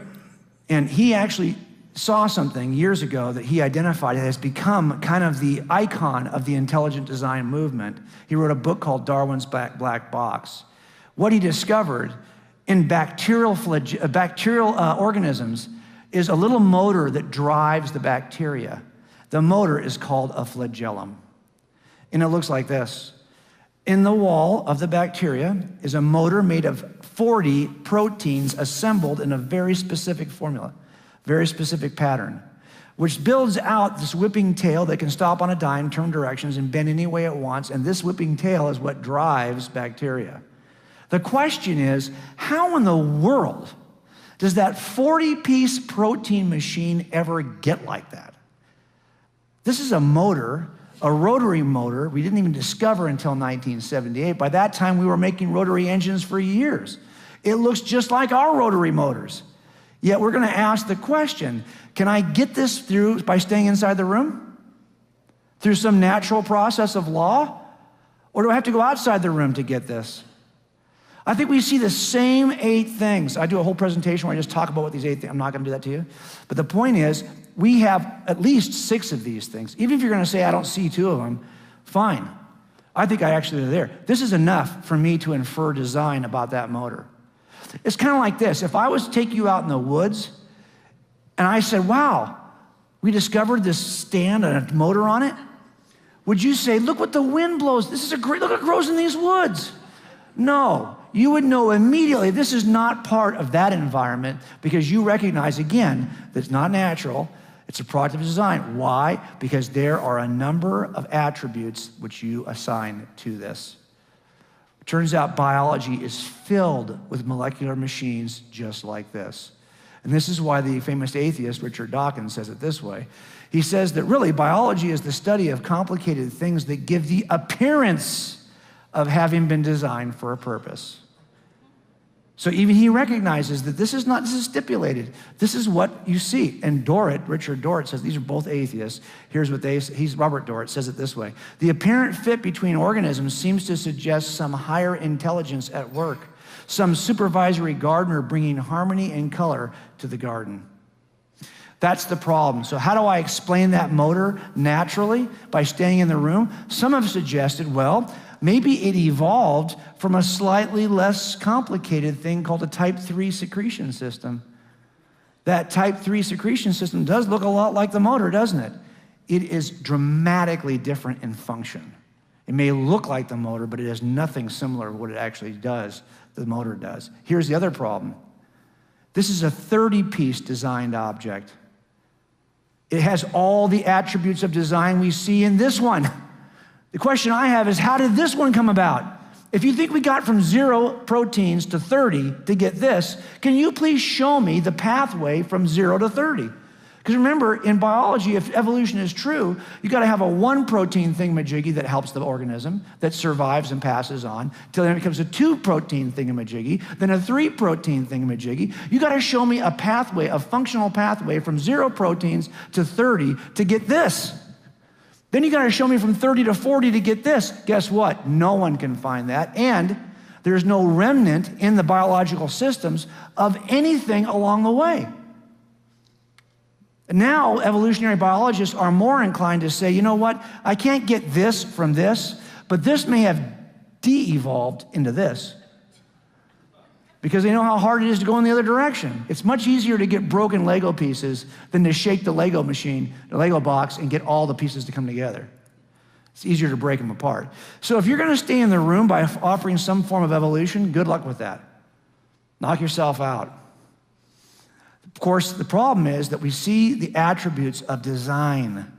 And he actually saw something years ago that he identified as become kind of the icon of the intelligent design movement. He wrote a book called Darwin's Black Box. What he discovered in bacterial organisms is a little motor that drives the bacteria. The motor is called a flagellum. And it looks like this. In the wall of the bacteria is a motor made of 40 proteins assembled in a very specific formula. very specific pattern, which builds out this whipping tail that can stop on a dime, turn directions, and bend any way it wants, and this whipping tail is what drives bacteria. The question is, how in the world does that 40-piece protein machine ever get like that? This is a motor, a rotary motor we didn't even discover until 1978. By that time, we were making rotary engines for years. It looks just like our rotary motors. Yet we're going to ask the question, can I get this through by staying inside the room? Through some natural process of law? Or do I have to go outside the room to get this? I think we see the same 8 things. I do a whole presentation where I just talk about what these 8 things, I'm not going to do that to you. But the point is, we have at least 6 of these things. Even if you're going to say, I don't see 2 of them, fine. I think I actually are there. This is enough for me to infer design about that motor. It's kind of like this. If I was to take you out in the woods and I said, wow, we discovered this stand and a motor on it, would you say, look what the wind blows. This is a great, look what grows in these woods. No, you would know immediately this is not part of that environment because you recognize, again, that it's not natural. It's a product of design. Why? Because there are a number of attributes which you assign to this. It turns out biology is filled with molecular machines just like this. And this is why the famous atheist Richard Dawkins says it this way. He says that really biology is the study of complicated things that give the appearance of having been designed for a purpose. So even he recognizes that this is stipulated. This is what you see. And Richard Dorrit says, these are both atheists. Here's what Robert Dorrit says it this way. The apparent fit between organisms seems to suggest some higher intelligence at work, some supervisory gardener bringing harmony and color to the garden. That's the problem. So how do I explain that motor naturally? By staying in the room? Some have suggested, well, maybe it evolved from a slightly less complicated thing called a type 3 secretion system. That type 3 secretion system does look a lot like the motor, doesn't it? It is dramatically different in function. It may look like the motor, but it has nothing similar to what it actually does, the motor does. Here's the other problem. This is a 30-piece designed object. It has all the attributes of design we see in this one. The question I have is, how did this one come about? If you think we got from 0 proteins to 30 to get this, can you please show me the pathway from 0 to 30? Because remember, in biology, if evolution is true, you got to have a 1 protein thingamajiggy that helps the organism, that survives and passes on, till then it becomes a 2 protein thingamajiggy, then a 3 protein thingamajiggy. You got to show me a pathway, a functional pathway from 0 proteins to 30 to get this. Then you got to show me from 30 to 40 to get this. Guess what? No one can find that. And there's no remnant in the biological systems of anything along the way. Now, evolutionary biologists are more inclined to say, you know what? I can't get this from this, but this may have de-evolved into this. Because they know how hard it is to go in the other direction. It's much easier to get broken Lego pieces than to shake the Lego machine, the Lego box, and get all the pieces to come together. It's easier to break them apart. So if you're going to stay in the room by offering some form of evolution, good luck with that. Knock yourself out. Of course, the problem is that we see the attributes of design.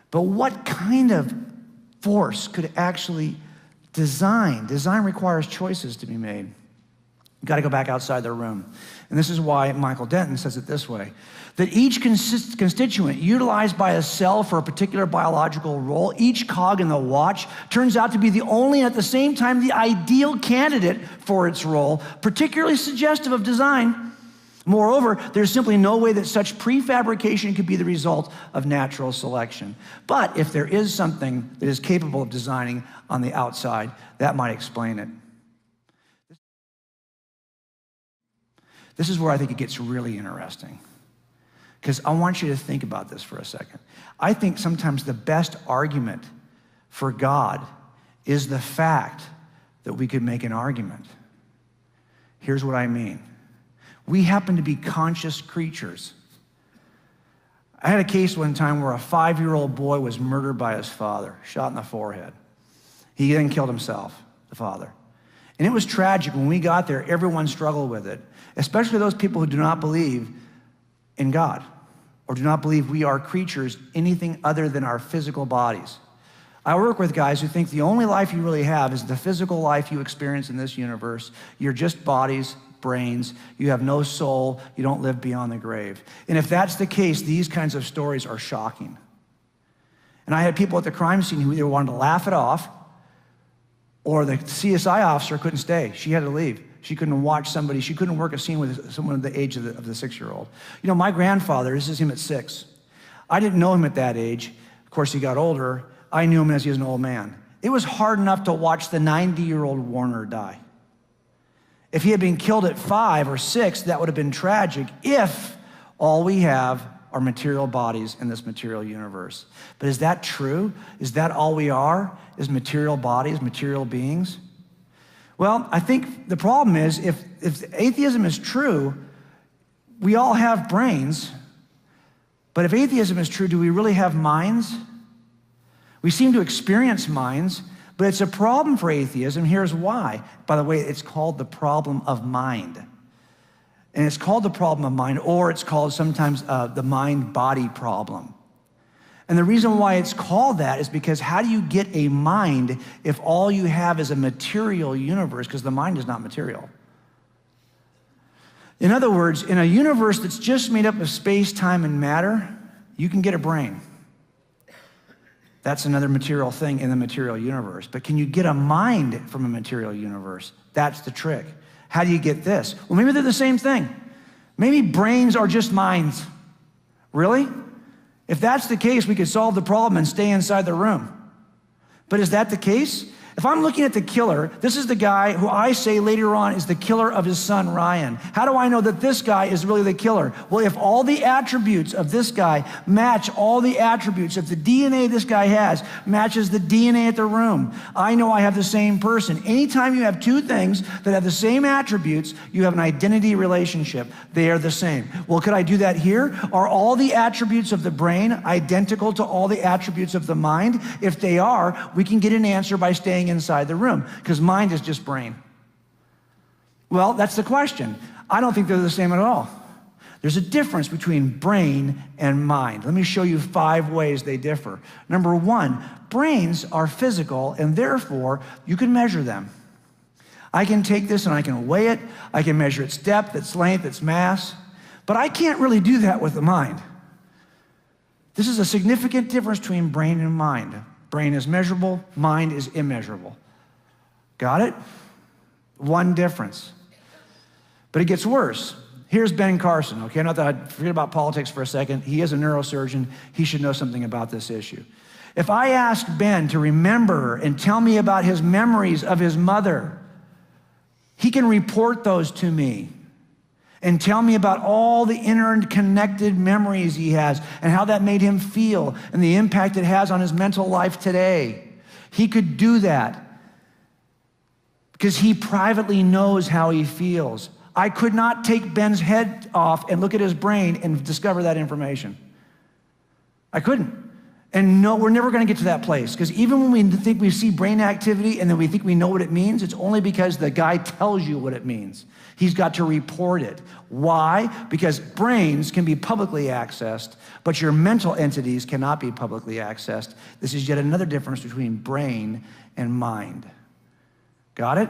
But what kind of force could actually design? Design requires choices to be made. You've got to go back outside the room. And this is why Michael Denton says it this way, that each constituent utilized by a cell for a particular biological role, each cog in the watch, turns out to be the only and at the same time the ideal candidate for its role, particularly suggestive of design. Moreover, there's simply no way that such prefabrication could be the result of natural selection. But if there is something that is capable of designing on the outside, that might explain it. This is where I think it gets really interesting, because I want you to think about this for a second. I think sometimes the best argument for God is the fact that we could make an argument. Here's what I mean. We happen to be conscious creatures. I had a case one time where a 5-year-old boy was murdered by his father, shot in the forehead. He then killed himself, the father. And it was tragic. When we got there, everyone struggled with it, especially those people who do not believe in God, or do not believe we are creatures anything other than our physical bodies. I work with guys who think the only life you really have is the physical life you experience in this universe. You're just bodies, brains, you have no soul, you don't live beyond the grave. And if that's the case, these kinds of stories are shocking. And I had people at the crime scene who either wanted to laugh it off, or the CSI officer couldn't stay. She had to leave. She couldn't watch somebody, she couldn't work a scene with someone the age of the 6-year-old. You know, my grandfather, this is him at 6. I didn't know him at that age. Of course, he got older. I knew him as he was an old man. It was hard enough to watch the 90-year-old Warner die. If he had been killed at 5 or 6, that would have been tragic if all we have are material bodies in this material universe. But is that true? Is that all we are? Is material bodies, material beings? Well, I think the problem is if atheism is true, we all have brains, but if atheism is true, do we really have minds? We seem to experience minds, but it's a problem for atheism. Here's why. By the way, it's called the problem of mind. And it's called the problem of mind, or it's called sometimes the mind-body problem. And the reason why it's called that is because how do you get a mind if all you have is a material universe? Because the mind is not material. In other words, in a universe that's just made up of space, time, and matter, you can get a brain. That's another material thing in the material universe. But can you get a mind from a material universe? That's the trick. How do you get this? Well, maybe they're the same thing. Maybe brains are just minds. Really? If that's the case, we could solve the problem and stay inside the room. But is that the case? If I'm looking at the killer, this is the guy who I say later on is the killer of his son, Ryan. How do I know that this guy is really the killer? Well, if all the attributes of this guy match all the attributes, if the DNA this guy has matches the DNA at the room, I know I have the same person. Anytime you have two things that have the same attributes, you have an identity relationship. They are the same. Well, could I do that here? Are all the attributes of the brain identical to all the attributes of the mind? If they are, we can get an answer by staying inside the room, because mind is just brain. Well, that's the question. I don't think they're the same at all. There's a difference between brain and mind. Let me show you 5 ways they differ. Number 1, brains are physical, and therefore you can measure them. I can take this and I can weigh it. I can measure its depth, its length, its mass, but I can't really do that with the mind. This is a significant difference between brain and mind. Brain is measurable, mind is immeasurable. Got it? One difference. But it gets worse. Here's Ben Carson, okay? Not that I'd forget about politics for a second. He is a neurosurgeon. He should know something about this issue. If I ask Ben to remember and tell me about his memories of his mother, he can report those to me and tell me about all the interconnected memories he has and how that made him feel and the impact it has on his mental life today. He could do that because he privately knows how he feels. I could not take Ben's head off and look at his brain and discover that information. I couldn't. And no, we're never going to get to that place, because even when we think we see brain activity and then we think we know what it means, it's only because the guy tells you what it means. He's got to report it. Why? Because brains can be publicly accessed, but your mental entities cannot be publicly accessed. This is yet another difference between brain and mind. Got it?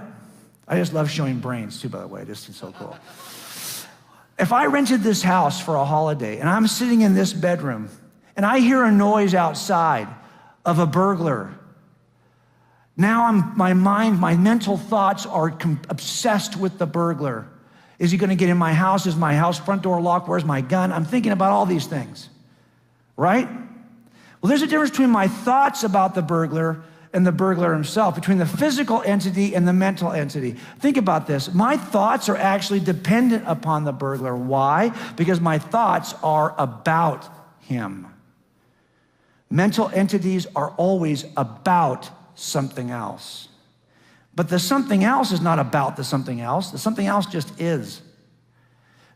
I just love showing brains too, by the way. This is so cool. If I rented this house for a holiday and I'm sitting in this bedroom and I hear a noise outside of a burglar, now my mind, my mental thoughts are obsessed with the burglar. Is he gonna get in my house? Is my house front door locked? Where's my gun? I'm thinking about all these things, right? Well, there's a difference between my thoughts about the burglar and the burglar himself, between the physical entity and the mental entity. Think about this. My thoughts are actually dependent upon the burglar. Why? Because my thoughts are about him. Mental entities are always about something else. But the something else is not about the something else. The something else just is.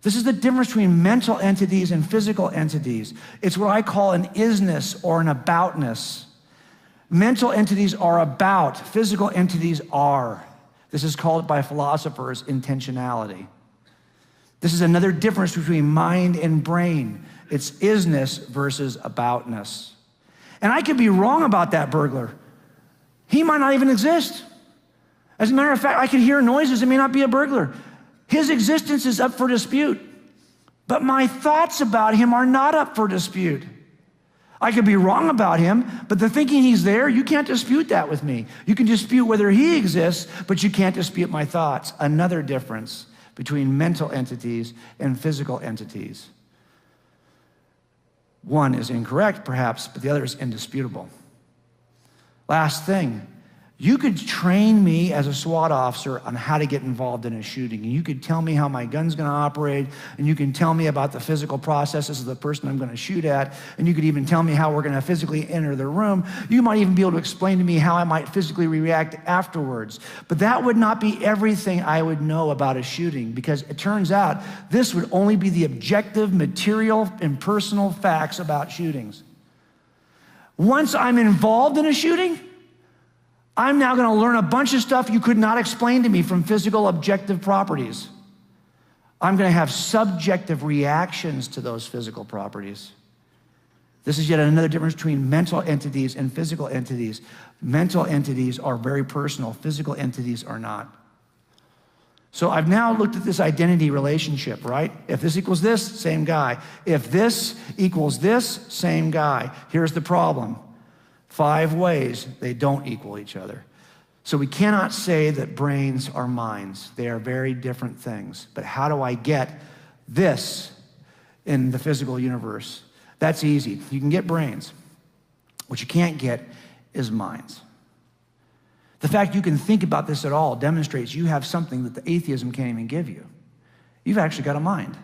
This is the difference between mental entities and physical entities. It's what I call an isness or an aboutness. Mental entities are about, physical entities are. This is called by philosophers intentionality. This is another difference between mind and brain. It's isness versus aboutness. And I could be wrong about that burglar. He might not even exist. As a matter of fact, I could hear noises. It may not be a burglar. His existence is up for dispute. But my thoughts about him are not up for dispute. I could be wrong about him, but the thinking he's there, you can't dispute that with me. You can dispute whether he exists, but you can't dispute my thoughts. Another difference between mental entities and physical entities. One is incorrect, perhaps, but the other is indisputable. Last thing, you could train me as a SWAT officer on how to get involved in a shooting. And you could tell me how my gun's gonna operate, and you can tell me about the physical processes of the person I'm gonna shoot at, and you could even tell me how we're gonna physically enter the room. You might even be able to explain to me how I might physically react afterwards. But that would not be everything I would know about a shooting, because it turns out this would only be the objective, material, and personal facts about shootings. Once I'm involved in a shooting, I'm now gonna learn a bunch of stuff you could not explain to me from physical objective properties. I'm gonna have subjective reactions to those physical properties. This is yet another difference between mental entities and physical entities. Mental entities are very personal, physical entities are not. So I've now looked at this identity relationship, right? If this equals this, same guy. If this equals this, same guy. Here's the problem. 5 ways they don't equal each other. So we cannot say that brains are minds. They are very different things. But how do I get this in the physical universe? That's easy. You can get brains. What you can't get is minds. The fact you can think about this at all demonstrates you have something that the atheism can't even give you. You've actually got a mind.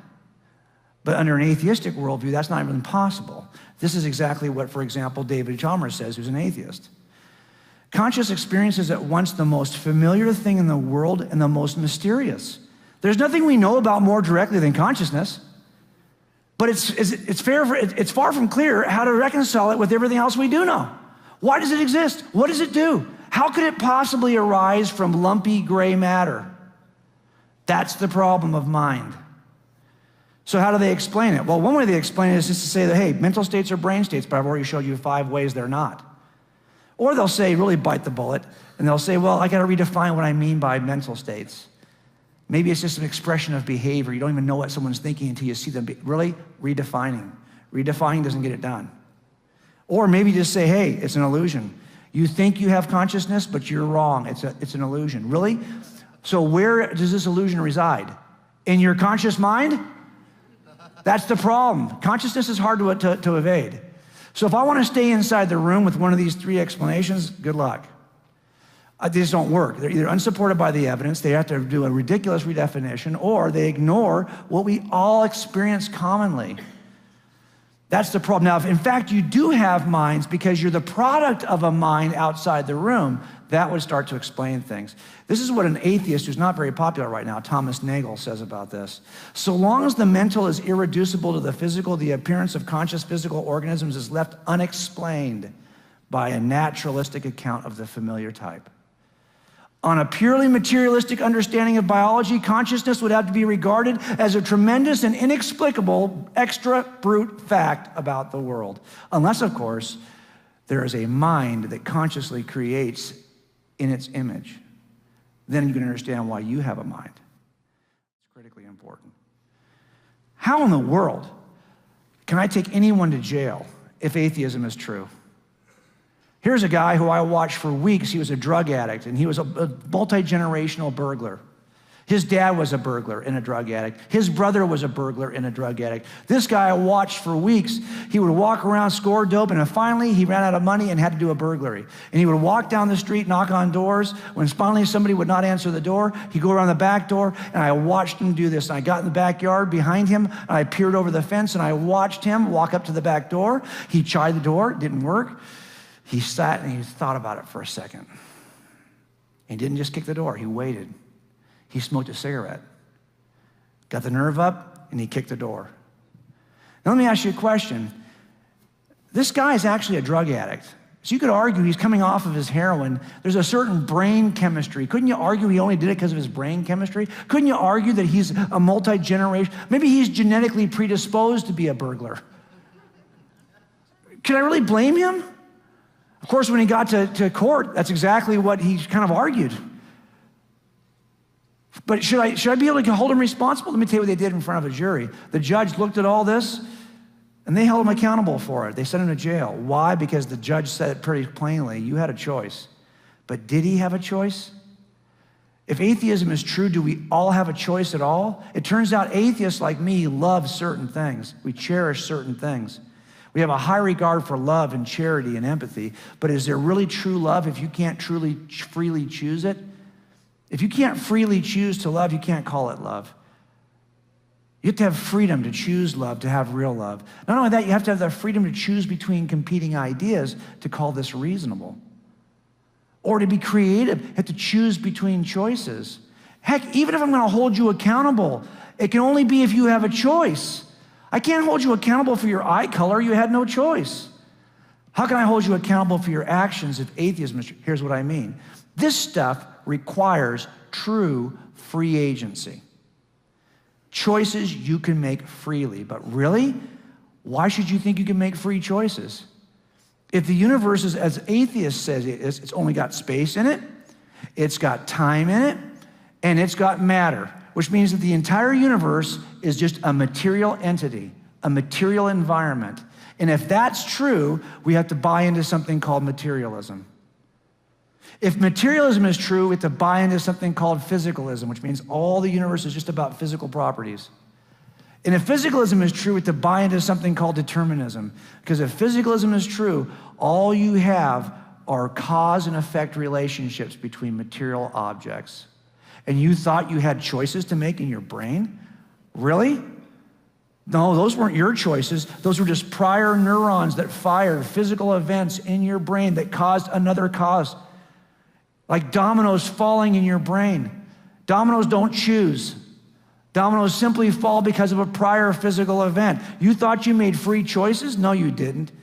But under an atheistic worldview, that's not even possible. This is exactly what, for example, David Chalmers says, who's an atheist. Conscious experience is at once the most familiar thing in the world and the most mysterious. There's nothing we know about more directly than consciousness, but it's far from clear how to reconcile it with everything else we do know. Why does it exist? What does it do? How could it possibly arise from lumpy gray matter? That's the problem of mind. So how do they explain it? Well, one way they explain it is just to say that, hey, mental states are brain states, but I've already showed you 5 ways they're not. Or they'll say, really bite the bullet, and they'll say, well, I gotta redefine what I mean by mental states. Maybe it's just an expression of behavior. You don't even know what someone's thinking until you see them. Really? Redefining. Redefining doesn't get it done. Or maybe just say, hey, it's an illusion. You think you have consciousness, but you're wrong. It's an illusion. Really? So where does this illusion reside? In your conscious mind? That's the problem. Consciousness is hard to evade. So if I want to stay inside the room with one of these 3 explanations, good luck. They just don't work. They're either unsupported by the evidence, they have to do a ridiculous redefinition, or they ignore what we all experience commonly. That's the problem. Now, if in fact you do have minds because you're the product of a mind outside the room, that would start to explain things. This is what an atheist who's not very popular right now, Thomas Nagel, says about this. So long as the mental is irreducible to the physical, the appearance of conscious physical organisms is left unexplained by a naturalistic account of the familiar type. On a purely materialistic understanding of biology, consciousness would have to be regarded as a tremendous and inexplicable extra brute fact about the world. Unless, of course, there is a mind that consciously creates in its image. Then you can understand why you have a mind. It's critically important. How in the world can I take anyone to jail if atheism is true? Here's a guy who I watched for weeks. He was a drug addict, and he was a multi-generational burglar. His dad was a burglar and a drug addict. His brother was a burglar and a drug addict. This guy I watched for weeks. He would walk around, score dope, and then finally he ran out of money and had to do a burglary. And he would walk down the street, knock on doors. When finally somebody would not answer the door, he'd go around the back door, and I watched him do this. And I got in the backyard behind him, and I peered over the fence, and I watched him walk up to the back door. He tried the door, it didn't work. He sat and he thought about it for a second. He didn't just kick the door, he waited. He smoked a cigarette, got the nerve up, and he kicked the door. Now let me ask you a question. This guy is actually a drug addict. So you could argue he's coming off of his heroin. There's a certain brain chemistry. Couldn't you argue he only did it because of his brain chemistry? Couldn't you argue that he's a multi-generation? Maybe he's genetically predisposed to be a burglar. Can I really blame him? Of course, when he got to court, that's exactly what he kind of argued. But should I be able to hold him responsible? Let me tell you what they did in front of a jury. The judge looked at all this, and they held him accountable for it. They sent him to jail. Why? Because the judge said it pretty plainly, you had a choice. But did he have a choice? If atheism is true, do we all have a choice at all? It turns out atheists like me love certain things. We cherish certain things. We have a high regard for love and charity and empathy, but is there really true love if you can't truly, freely choose it? If you can't freely choose to love, you can't call it love. You have to have freedom to choose love, to have real love. Not only that, you have to have the freedom to choose between competing ideas to call this reasonable. Or to be creative, you have to choose between choices. Heck, even if I'm gonna hold you accountable, it can only be if you have a choice. I can't hold you accountable for your eye color, you had no choice. How can I hold you accountable for your actions if atheism is true? Here's what I mean. This stuff requires true free agency. Choices you can make freely, but really, why should you think you can make free choices? If the universe is, as atheists say it is, it's only got space in it, it's got time in it, and it's got matter, which means that the entire universe is just a material entity, a material environment. And if that's true, we have to buy into something called materialism. If materialism is true, we have to buy into something called physicalism, which means all the universe is just about physical properties. And if physicalism is true, we have to buy into something called determinism. Because if physicalism is true, all you have are cause and effect relationships between material objects. And you thought you had choices to make in your brain? Really? No, those weren't your choices. Those were just prior neurons that fired physical events in your brain that caused another cause. Like dominoes falling in your brain. Dominoes don't choose. Dominoes simply fall because of a prior physical event. You thought you made free choices? No, you didn't.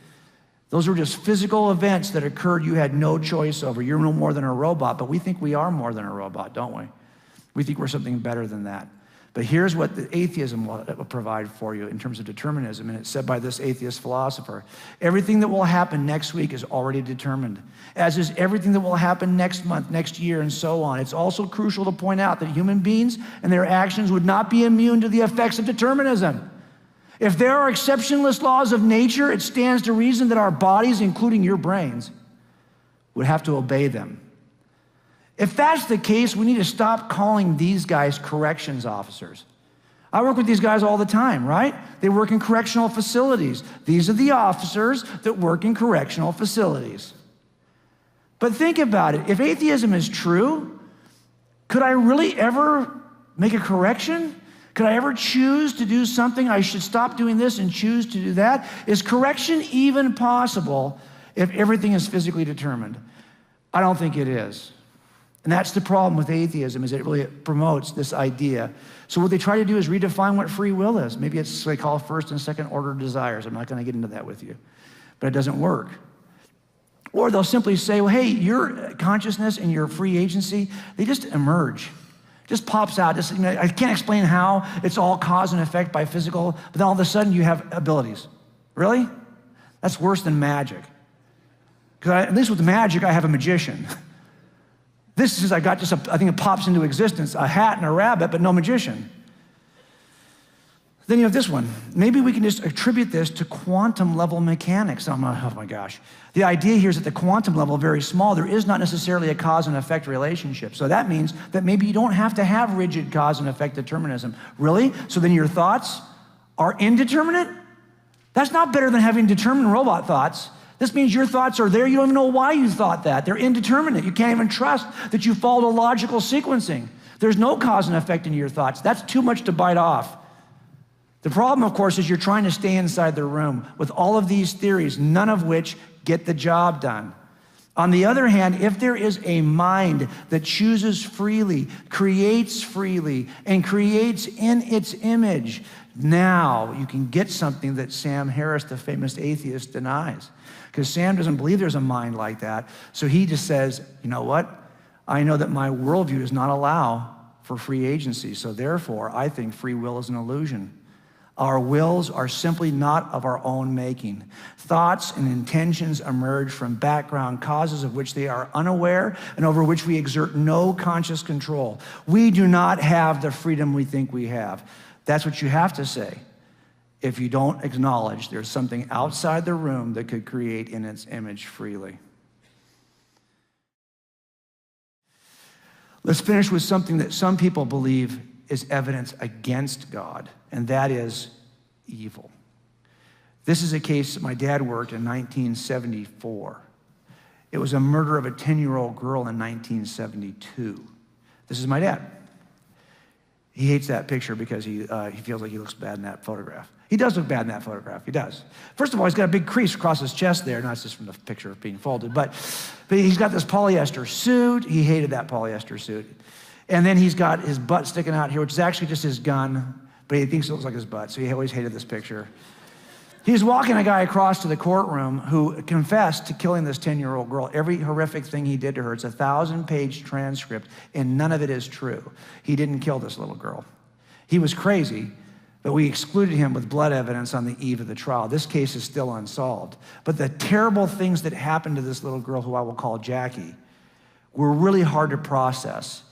Those were just physical events that occurred you had no choice over. You're no more than a robot, but we think we are more than a robot, don't we? We think we're something better than that. But here's what the atheism will provide for you in terms of determinism, and it's said by this atheist philosopher. Everything that will happen next week is already determined, as is everything that will happen next month, next year, and so on. It's also crucial to point out that human beings and their actions would not be immune to the effects of determinism. If there are exceptionless laws of nature, it stands to reason that our bodies, including your brains, would have to obey them. If that's the case, we need to stop calling these guys corrections officers. I work with these guys all the time, right? They work in correctional facilities. These are the officers that work in correctional facilities. But think about it. If atheism is true, could I really ever make a correction? Could I ever choose to do something? I should stop doing this and choose to do that? Is correction even possible if everything is physically determined? I don't think it is. And that's the problem with atheism, is it really promotes this idea. So what they try to do is redefine what free will is. Maybe it's what they call first and second order desires. I'm not going to get into that with you, but it doesn't work. Or they'll simply say, well, hey, your consciousness and your free agency, they just emerge. It just pops out. Just, I can't explain how. It's all cause and effect by physical, but then all of a sudden you have abilities. Really? That's worse than magic. Because at least with magic, I have a magician. This is, I got just, I think it pops into existence, a hat and a rabbit, but no magician. Then you have this one. Maybe we can just attribute this to quantum level mechanics. Oh my gosh. The idea here is that the quantum level, very small, there is not necessarily a cause and effect relationship. So that means that maybe you don't have to have rigid cause and effect determinism. Really? So then your thoughts are indeterminate? That's not better than having determined robot thoughts. This means your thoughts are there. You don't even know why you thought that. They're indeterminate. You can't even trust that you followed a logical sequencing. There's no cause and effect in your thoughts. That's too much to bite off. The problem, of course, is you're trying to stay inside the room with all of these theories, none of which get the job done. On the other hand, if there is a mind that chooses freely, and creates in its image, now you can get something that Sam Harris, the famous atheist, denies. because Sam doesn't believe there's a mind like that. So he just says, you know what? I know that my worldview does not allow for free agency, so therefore I think free will is an illusion. Our wills are simply not of our own making. Thoughts and intentions emerge from background causes of which they are unaware and over which we exert no conscious control. We do not have the freedom we think we have. That's what you have to say if you don't acknowledge there's something outside the room that could create in its image freely. Let's finish with something that some people believe is evidence against God, and that is evil. This is a case that my dad worked in 1974. It was a murder of a 10-year-old girl in 1972. This is my dad. He hates that picture because he feels like he looks bad in that photograph. He does look bad in that photograph, he does. First of all, he's got a big crease across his chest there, not just from the picture of being folded, but he's got this polyester suit. He hated that polyester suit. And then he's got his butt sticking out here, which is actually just his gun, but he thinks it looks like his butt, so he always hated this picture. He's walking a guy across to the courtroom who confessed to killing this 10-year-old girl. Every horrific thing he did to her. It's a 1,000-page transcript, and none of it is true. He didn't kill this little girl. He was crazy, but we excluded him with blood evidence on the eve of the trial. This case is still unsolved. But the terrible things that happened to this little girl, who I will call Jackie, were really hard to process.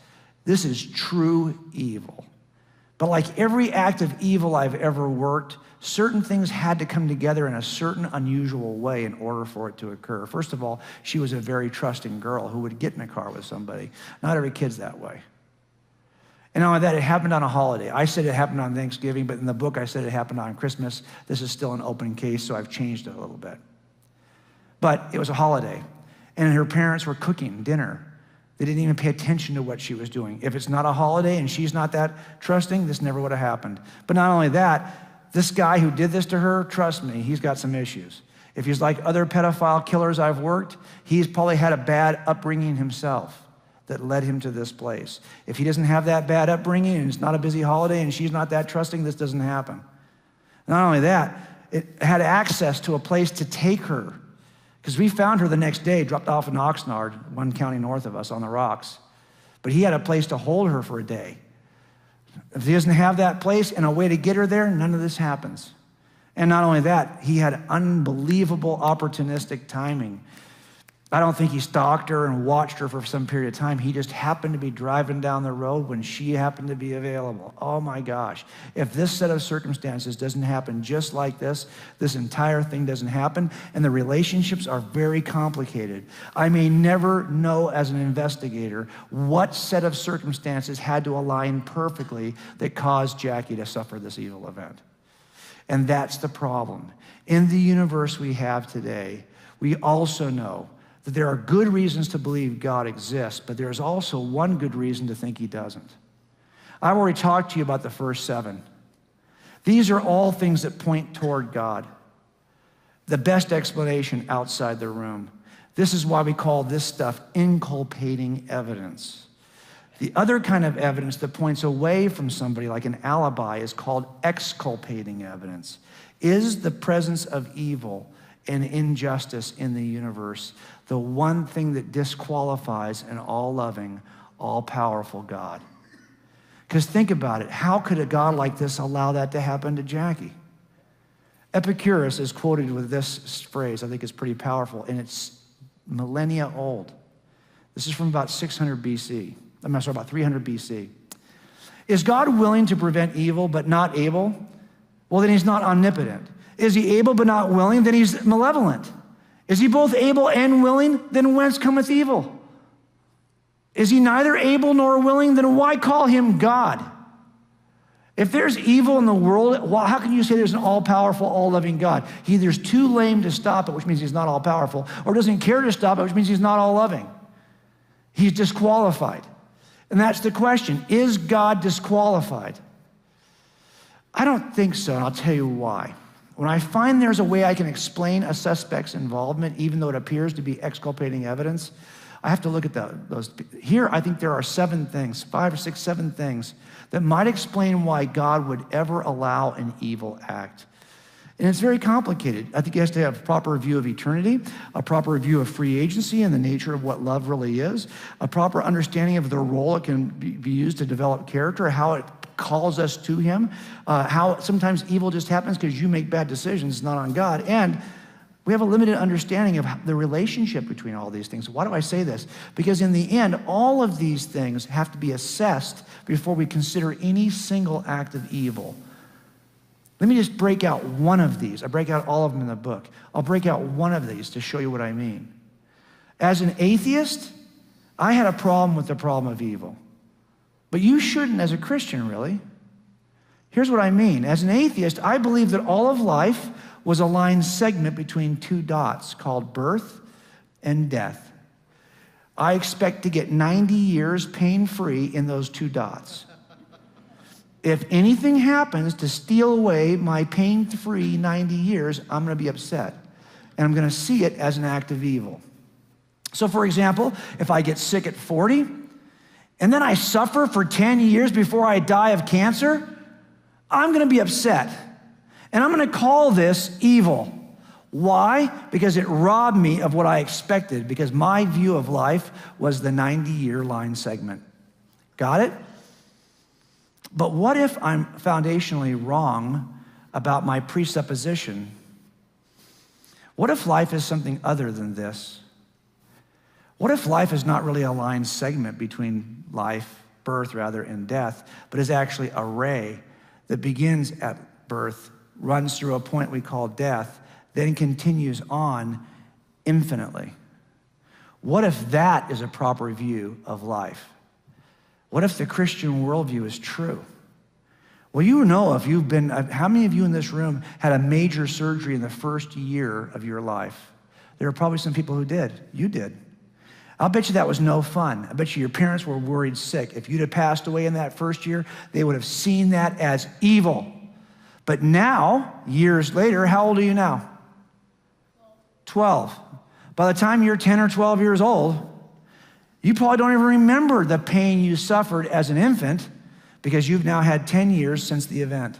This is true evil. But like every act of evil I've ever worked, certain things had to come together in a certain unusual way in order for it to occur. First of all, she was a very trusting girl who would get in a car with somebody. Not every kid's that way. And not only that, it happened on a holiday. I said it happened on Thanksgiving, but in the book I said it happened on Christmas. This is still an open case, so I've changed it a little bit. But it was a holiday, and her parents were cooking dinner. They didn't even pay attention to what she was doing. If it's not a holiday and she's not that trusting, this never would have happened. But not only that, this guy who did this to her, trust me, he's got some issues. If he's like other pedophile killers I've worked, he's probably had a bad upbringing himself that led him to this place. If he doesn't have that bad upbringing and it's not a busy holiday and she's not that trusting, this doesn't happen. Not only that, it had access to a place to take her, because we found her the next day, dropped off in Oxnard, one county north of us on the rocks. But he had a place to hold her for a day. If he doesn't have that place and a way to get her there, none of this happens. And not only that, he had unbelievable opportunistic timing. I don't think he stalked her and watched her for some period of time. He just happened to be driving down the road when she happened to be available. Oh my gosh. If this set of circumstances doesn't happen just like this, this entire thing doesn't happen, and the relationships are very complicated. I may never know as an investigator what set of circumstances had to align perfectly that caused Jackie to suffer this evil event. And that's the problem. In the universe we have today, we also know that there are good reasons to believe God exists, but there's also one good reason to think he doesn't. I've already talked to you about the first 7. These are all things that point toward God. The best explanation outside the room. This is why we call this stuff inculpating evidence. The other kind of evidence that points away from somebody, like an alibi, is called exculpating evidence. Is the presence of evil and injustice in the universe the one thing that disqualifies an all-loving, all-powerful God? Because think about it. How could a God like this allow that to happen to Jackie? Epicurus is quoted with this phrase. I think it's pretty powerful, and it's millennia old. This is from about 600 BC. I'm sorry, about 300 BC. Is God willing to prevent evil but not able? Well, then he's not omnipotent. Is he able but not willing? Then he's malevolent. Is he both able and willing? Then whence cometh evil? Is he neither able nor willing? Then why call him God? If there's evil in the world, well, how can you say there's an all-powerful, all-loving God? He either's too lame to stop it, which means he's not all-powerful, or doesn't care to stop it, which means he's not all-loving. He's disqualified. And that's the question. Is God disqualified? I don't think so, and I'll tell you why. When I find there's a way I can explain a suspect's involvement, even though it appears to be exculpating evidence, I have to look at those. Here, I think there are 7 things, 5 or 6, 7 things that might explain why God would ever allow an evil act. And it's very complicated. I think he has to have a proper view of eternity, a proper view of free agency and the nature of what love really is, a proper understanding of the role it can be used to develop character, how it calls us to him, how sometimes evil just happens because you make bad decisions, not on God. And we have a limited understanding of the relationship between all these things. Why do I say this? Because in the end, all of these things have to be assessed before we consider any single act of evil. Let me just break out one of these. I break out all of them in the book. I'll break out one of these to show you what I mean. As an atheist, I had a problem with the problem of evil. But you shouldn't as a Christian, really. Here's what I mean. As an atheist, I believe that all of life was a line segment between two dots called birth and death. I expect to get 90 years pain-free in those two dots. If anything happens to steal away my pain-free 90 years, I'm going to be upset. And I'm going to see it as an act of evil. So, for example, if I get sick at 40, and then I suffer for 10 years before I die of cancer, I'm going to be upset. And I'm going to call this evil. Why? Because it robbed me of what I expected, because my view of life was the 90-year line segment. Got it? But what if I'm foundationally wrong about my presupposition? What if life is something other than this? What if life is not really a line segment between life, birth rather, and death, but is actually a ray that begins at birth, runs through a point we call death, then continues on infinitely? What if that is a proper view of life? What if the Christian worldview is true? Well, you know, if you've been, how many of you in this room had a major surgery in the first year of your life? There are probably some people who did. You did. I'll bet you that was no fun. I bet you your parents were worried sick. If you'd have passed away in that first year, they would have seen that as evil. But now, years later, how old are you now? 12. By the time you're 10 or 12 years old, you probably don't even remember the pain you suffered as an infant because you've now had 10 years since the event.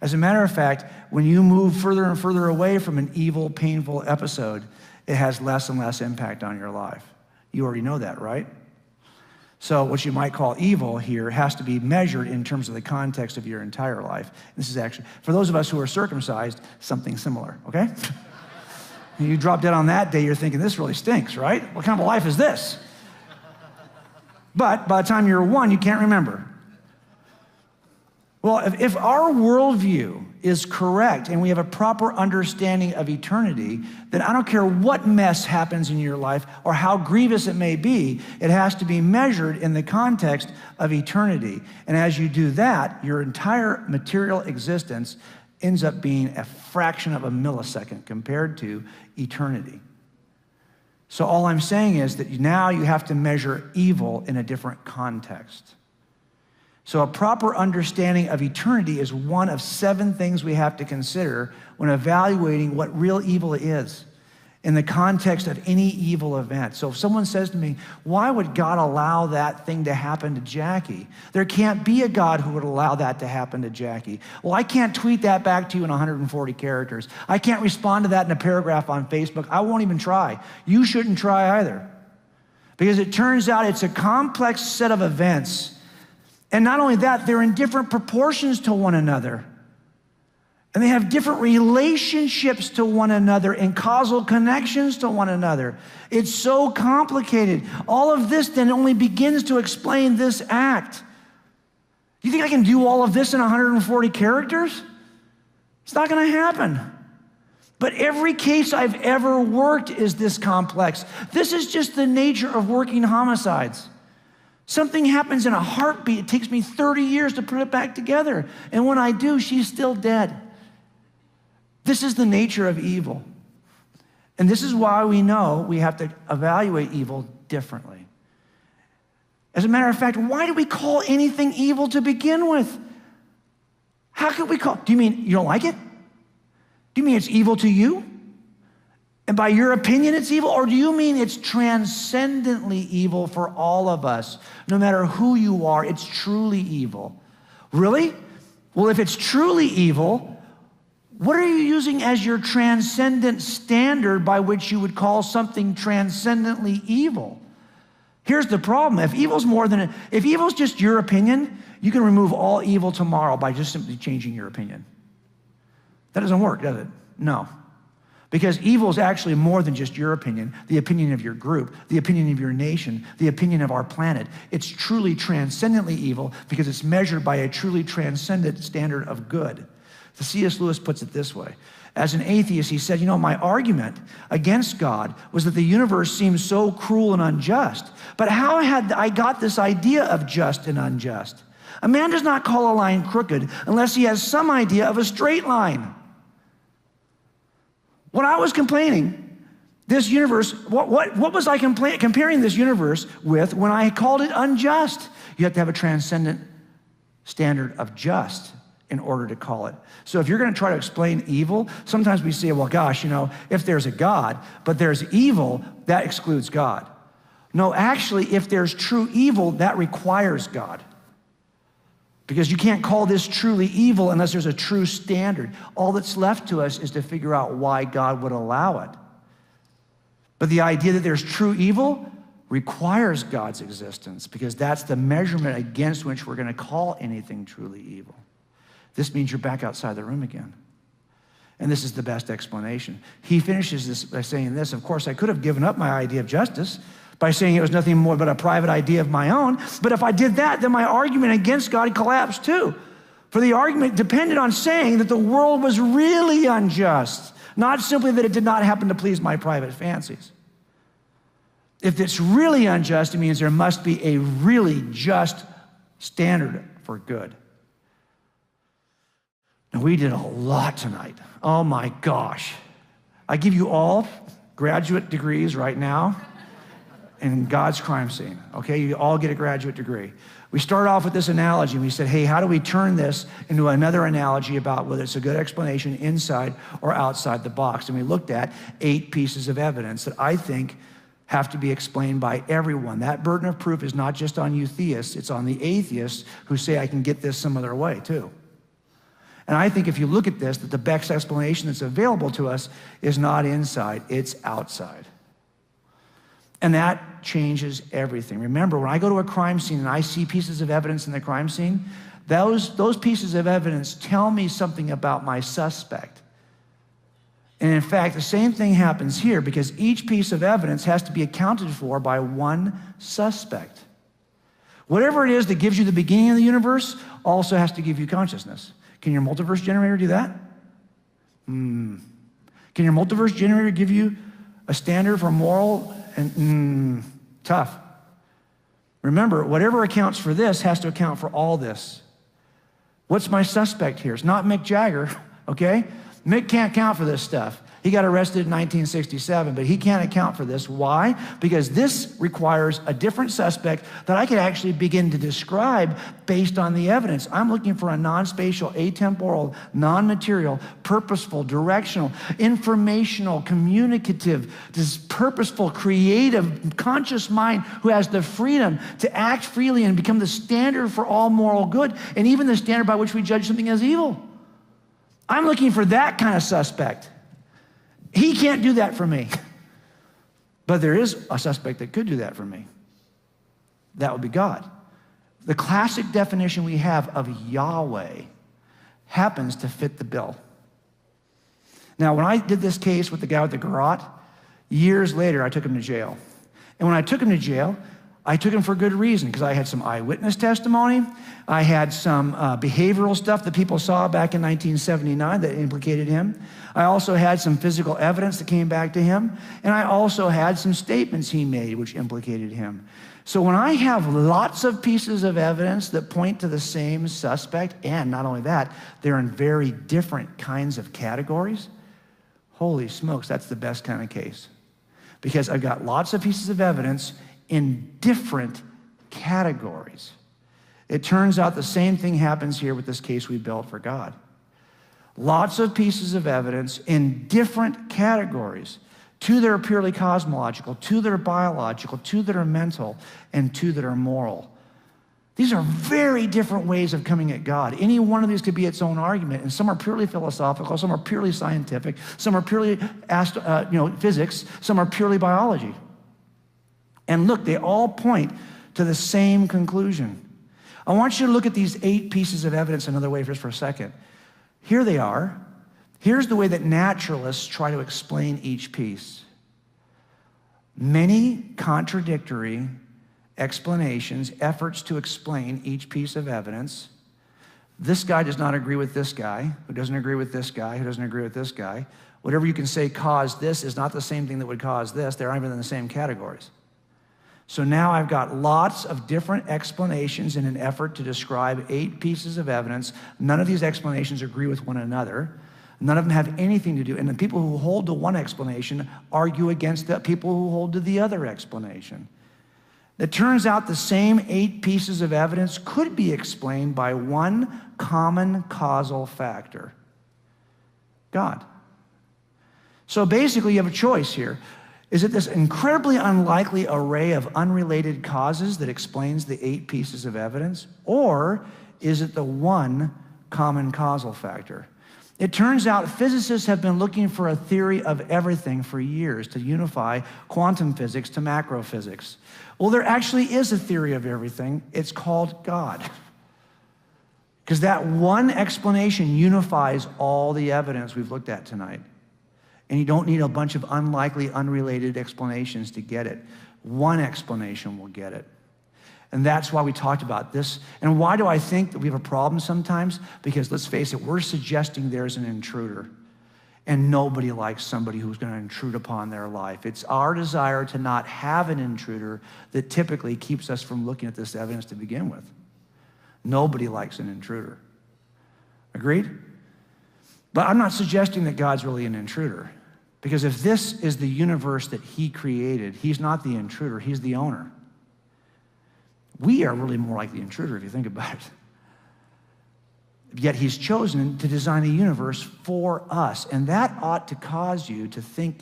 As a matter of fact, when you move further and further away from an evil, painful episode, it has less and less impact on your life. You already know that, right? So what you might call evil here has to be measured in terms of the context of your entire life. This is actually, for those of us who are circumcised, something similar, okay? You drop dead on that day, you're thinking, this really stinks, right? What kind of a life is this? But by the time you're 1, you can't remember. Well, if our worldview is correct and we have a proper understanding of eternity, then I don't care what mess happens in your life or how grievous it may be, it has to be measured in the context of eternity. And as you do that, your entire material existence ends up being a fraction of a millisecond compared to eternity. So all I'm saying is that now you have to measure evil in a different context. So a proper understanding of eternity is one of 7 things we have to consider when evaluating what real evil is in the context of any evil event. So if someone says to me, why would God allow that thing to happen to Jackie? There can't be a God who would allow that to happen to Jackie. Well, I can't tweet that back to you in 140 characters. I can't respond to that in a paragraph on Facebook. I won't even try. You shouldn't try either. Because it turns out it's a complex set of events. And not only that, they're in different proportions to one another. And they have different relationships to one another and causal connections to one another. It's so complicated. All of this then only begins to explain this act. You think I can do all of this in 140 characters? It's not going to happen. But every case I've ever worked is this complex. This is just the nature of working homicides. Something happens in a heartbeat. It takes me 30 years to put it back together. And when I do, she's still dead. This is the nature of evil. And this is why we know we have to evaluate evil differently. As a matter of fact, why do we call anything evil to begin with? How could we call? Do you mean you don't like it? Do you mean it's evil to you? And by your opinion, it's evil? Or do you mean it's transcendently evil for all of us? No matter who you are, it's truly evil. Really? Well, if it's truly evil, What are you using as your transcendent standard by which you would call something transcendently evil? Here's the problem. If evil's just your opinion, you can remove all evil tomorrow by just simply changing your opinion. That doesn't work, does it? No. Because evil is actually more than just your opinion, the opinion of your group, the opinion of your nation, the opinion of our planet. It's truly transcendently evil because it's measured by a truly transcendent standard of good. The C.S. Lewis puts it this way. As an atheist, he said, my argument against God was that the universe seems so cruel and unjust. But how had I got this idea of just and unjust? A man does not call a line crooked unless he has some idea of a straight line. When I was complaining, this universe, what was I comparing this universe with when I called it unjust? You have to have a transcendent standard of just in order to call it. So if you're going to try to explain evil, sometimes we say, well, gosh, if there's a God, but there's evil, that excludes God. No, actually, if there's true evil, that requires God. Because you can't call this truly evil unless there's a true standard. All that's left to us is to figure out why God would allow it. But the idea that there's true evil requires God's existence because that's the measurement against which we're going to call anything truly evil. This means you're back outside the room again. And this is the best explanation. He finishes this by saying this, of course, I could have given up my idea of justice by saying it was nothing more but a private idea of my own. But if I did that, then my argument against God collapsed too. For the argument depended on saying that the world was really unjust, not simply that it did not happen to please my private fancies. If it's really unjust, it means there must be a really just standard for good. Now, we did a lot tonight. Oh my gosh. I give you all graduate degrees right now in God's crime scene, okay? You all get a graduate degree. We started off with this analogy, and we said, hey, how do we turn this into another analogy about whether it's a good explanation inside or outside the box? And we looked at 8 pieces of evidence that I think have to be explained by everyone. That burden of proof is not just on you theists, it's on the atheists who say I can get this some other way too. And I think if you look at this, that the best explanation that's available to us is not inside, it's outside. And that changes everything. Remember, when I go to a crime scene and I see pieces of evidence in the crime scene, those pieces of evidence tell me something about my suspect. And in fact, the same thing happens here because each piece of evidence has to be accounted for by one suspect. Whatever it is that gives you the beginning of the universe also has to give you consciousness. Can your multiverse generator do that? Can your multiverse generator give you a standard for moral? And tough. Remember, whatever accounts for this has to account for all this. What's my suspect here? It's not Mick Jagger, okay? Mick can't account for this stuff. He got arrested in 1967, but he can't account for this. Why? Because this requires a different suspect that I could actually begin to describe based on the evidence. I'm looking for a non-spatial, atemporal, non-material, purposeful, directional, informational, communicative, this purposeful, creative, conscious mind who has the freedom to act freely and become the standard for all moral good, and even the standard by which we judge something as evil. I'm looking for that kind of suspect. He can't do that for me. But there is a suspect that could do that for me. That would be God. The classic definition we have of Yahweh happens to fit the bill. Now, when I did this case with the guy with the garrote, years later, I took him to jail. And when I took him to jail, I took him for good reason because I had some eyewitness testimony. I had some behavioral stuff that people saw back in 1979 that implicated him. I also had some physical evidence that came back to him. And I also had some statements he made which implicated him. So when I have lots of pieces of evidence that point to the same suspect, and not only that, they're in very different kinds of categories, holy smokes, that's the best kind of case. Because I've got lots of pieces of evidence in different categories. It turns out the same thing happens here with this case we built for God. Lots of pieces of evidence in different categories. 2 that are purely cosmological, 2 that are biological, 2 that are mental, and 2 that are moral. These are very different ways of coming at God. Any one of these could be its own argument, and some are purely philosophical, some are purely scientific, some are purely physics, some are purely biology. And look, they all point to the same conclusion. I want you to look at these 8 pieces of evidence another way just for a second. Here they are. Here's the way that naturalists try to explain each piece. Many contradictory explanations, efforts to explain each piece of evidence. This guy does not agree with this guy, who doesn't agree with this guy, who doesn't agree with this guy. Whatever you can say caused this is not the same thing that would cause this. They're not even in the same categories. So now I've got lots of different explanations in an effort to describe 8 pieces of evidence. None of these explanations agree with one another. None of them have anything to do. And the people who hold to one explanation argue against the people who hold to the other explanation. It turns out the same 8 pieces of evidence could be explained by one common causal factor: God. So basically, you have a choice here. Is it this incredibly unlikely array of unrelated causes that explains the 8 pieces of evidence? Or is it the one common causal factor? It turns out physicists have been looking for a theory of everything for years to unify quantum physics to macro physics. Well, there actually is a theory of everything. It's called God. Because that one explanation unifies all the evidence we've looked at tonight. And you don't need a bunch of unlikely, unrelated explanations to get it. One explanation will get it. And that's why we talked about this. And why do I think that we have a problem sometimes? Because let's face it, we're suggesting there's an intruder. And nobody likes somebody who's going to intrude upon their life. It's our desire to not have an intruder that typically keeps us from looking at this evidence to begin with. Nobody likes an intruder. Agreed? But I'm not suggesting that God's really an intruder. Because if this is the universe that he created, he's not the intruder, he's the owner. We are really more like the intruder if you think about it. Yet he's chosen to design a universe for us, and that ought to cause you to think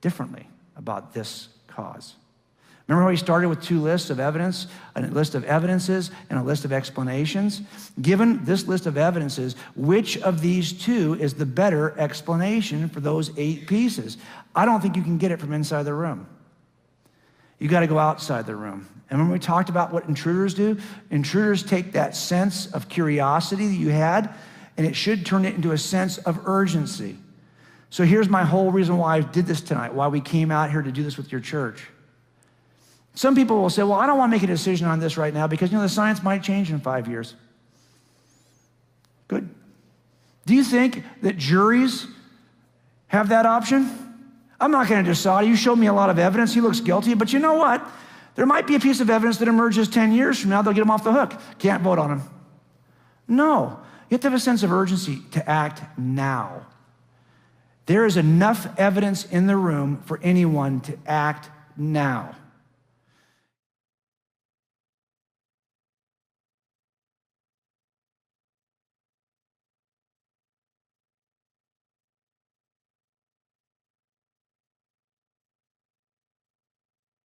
differently about this cause. Remember how he started with 2 lists of evidence, a list of evidences and a list of explanations? Given this list of evidences, which of these 2 is the better explanation for those 8 pieces? I don't think you can get it from inside the room. You got to go outside the room. And when we talked about what intruders do, intruders take that sense of curiosity that you had, and it should turn it into a sense of urgency. So here's my whole reason why I did this tonight, why we came out here to do this with your church. Some people will say, well, I don't want to make a decision on this right now because, the science might change in 5 years. Good. Do you think that juries have that option? I'm not going to decide. You showed me a lot of evidence. He looks guilty. But you know what? There might be a piece of evidence that emerges 10 years from now. They'll get him off the hook. Can't vote on him. No. You have to have a sense of urgency to act now. There is enough evidence in the room for anyone to act now.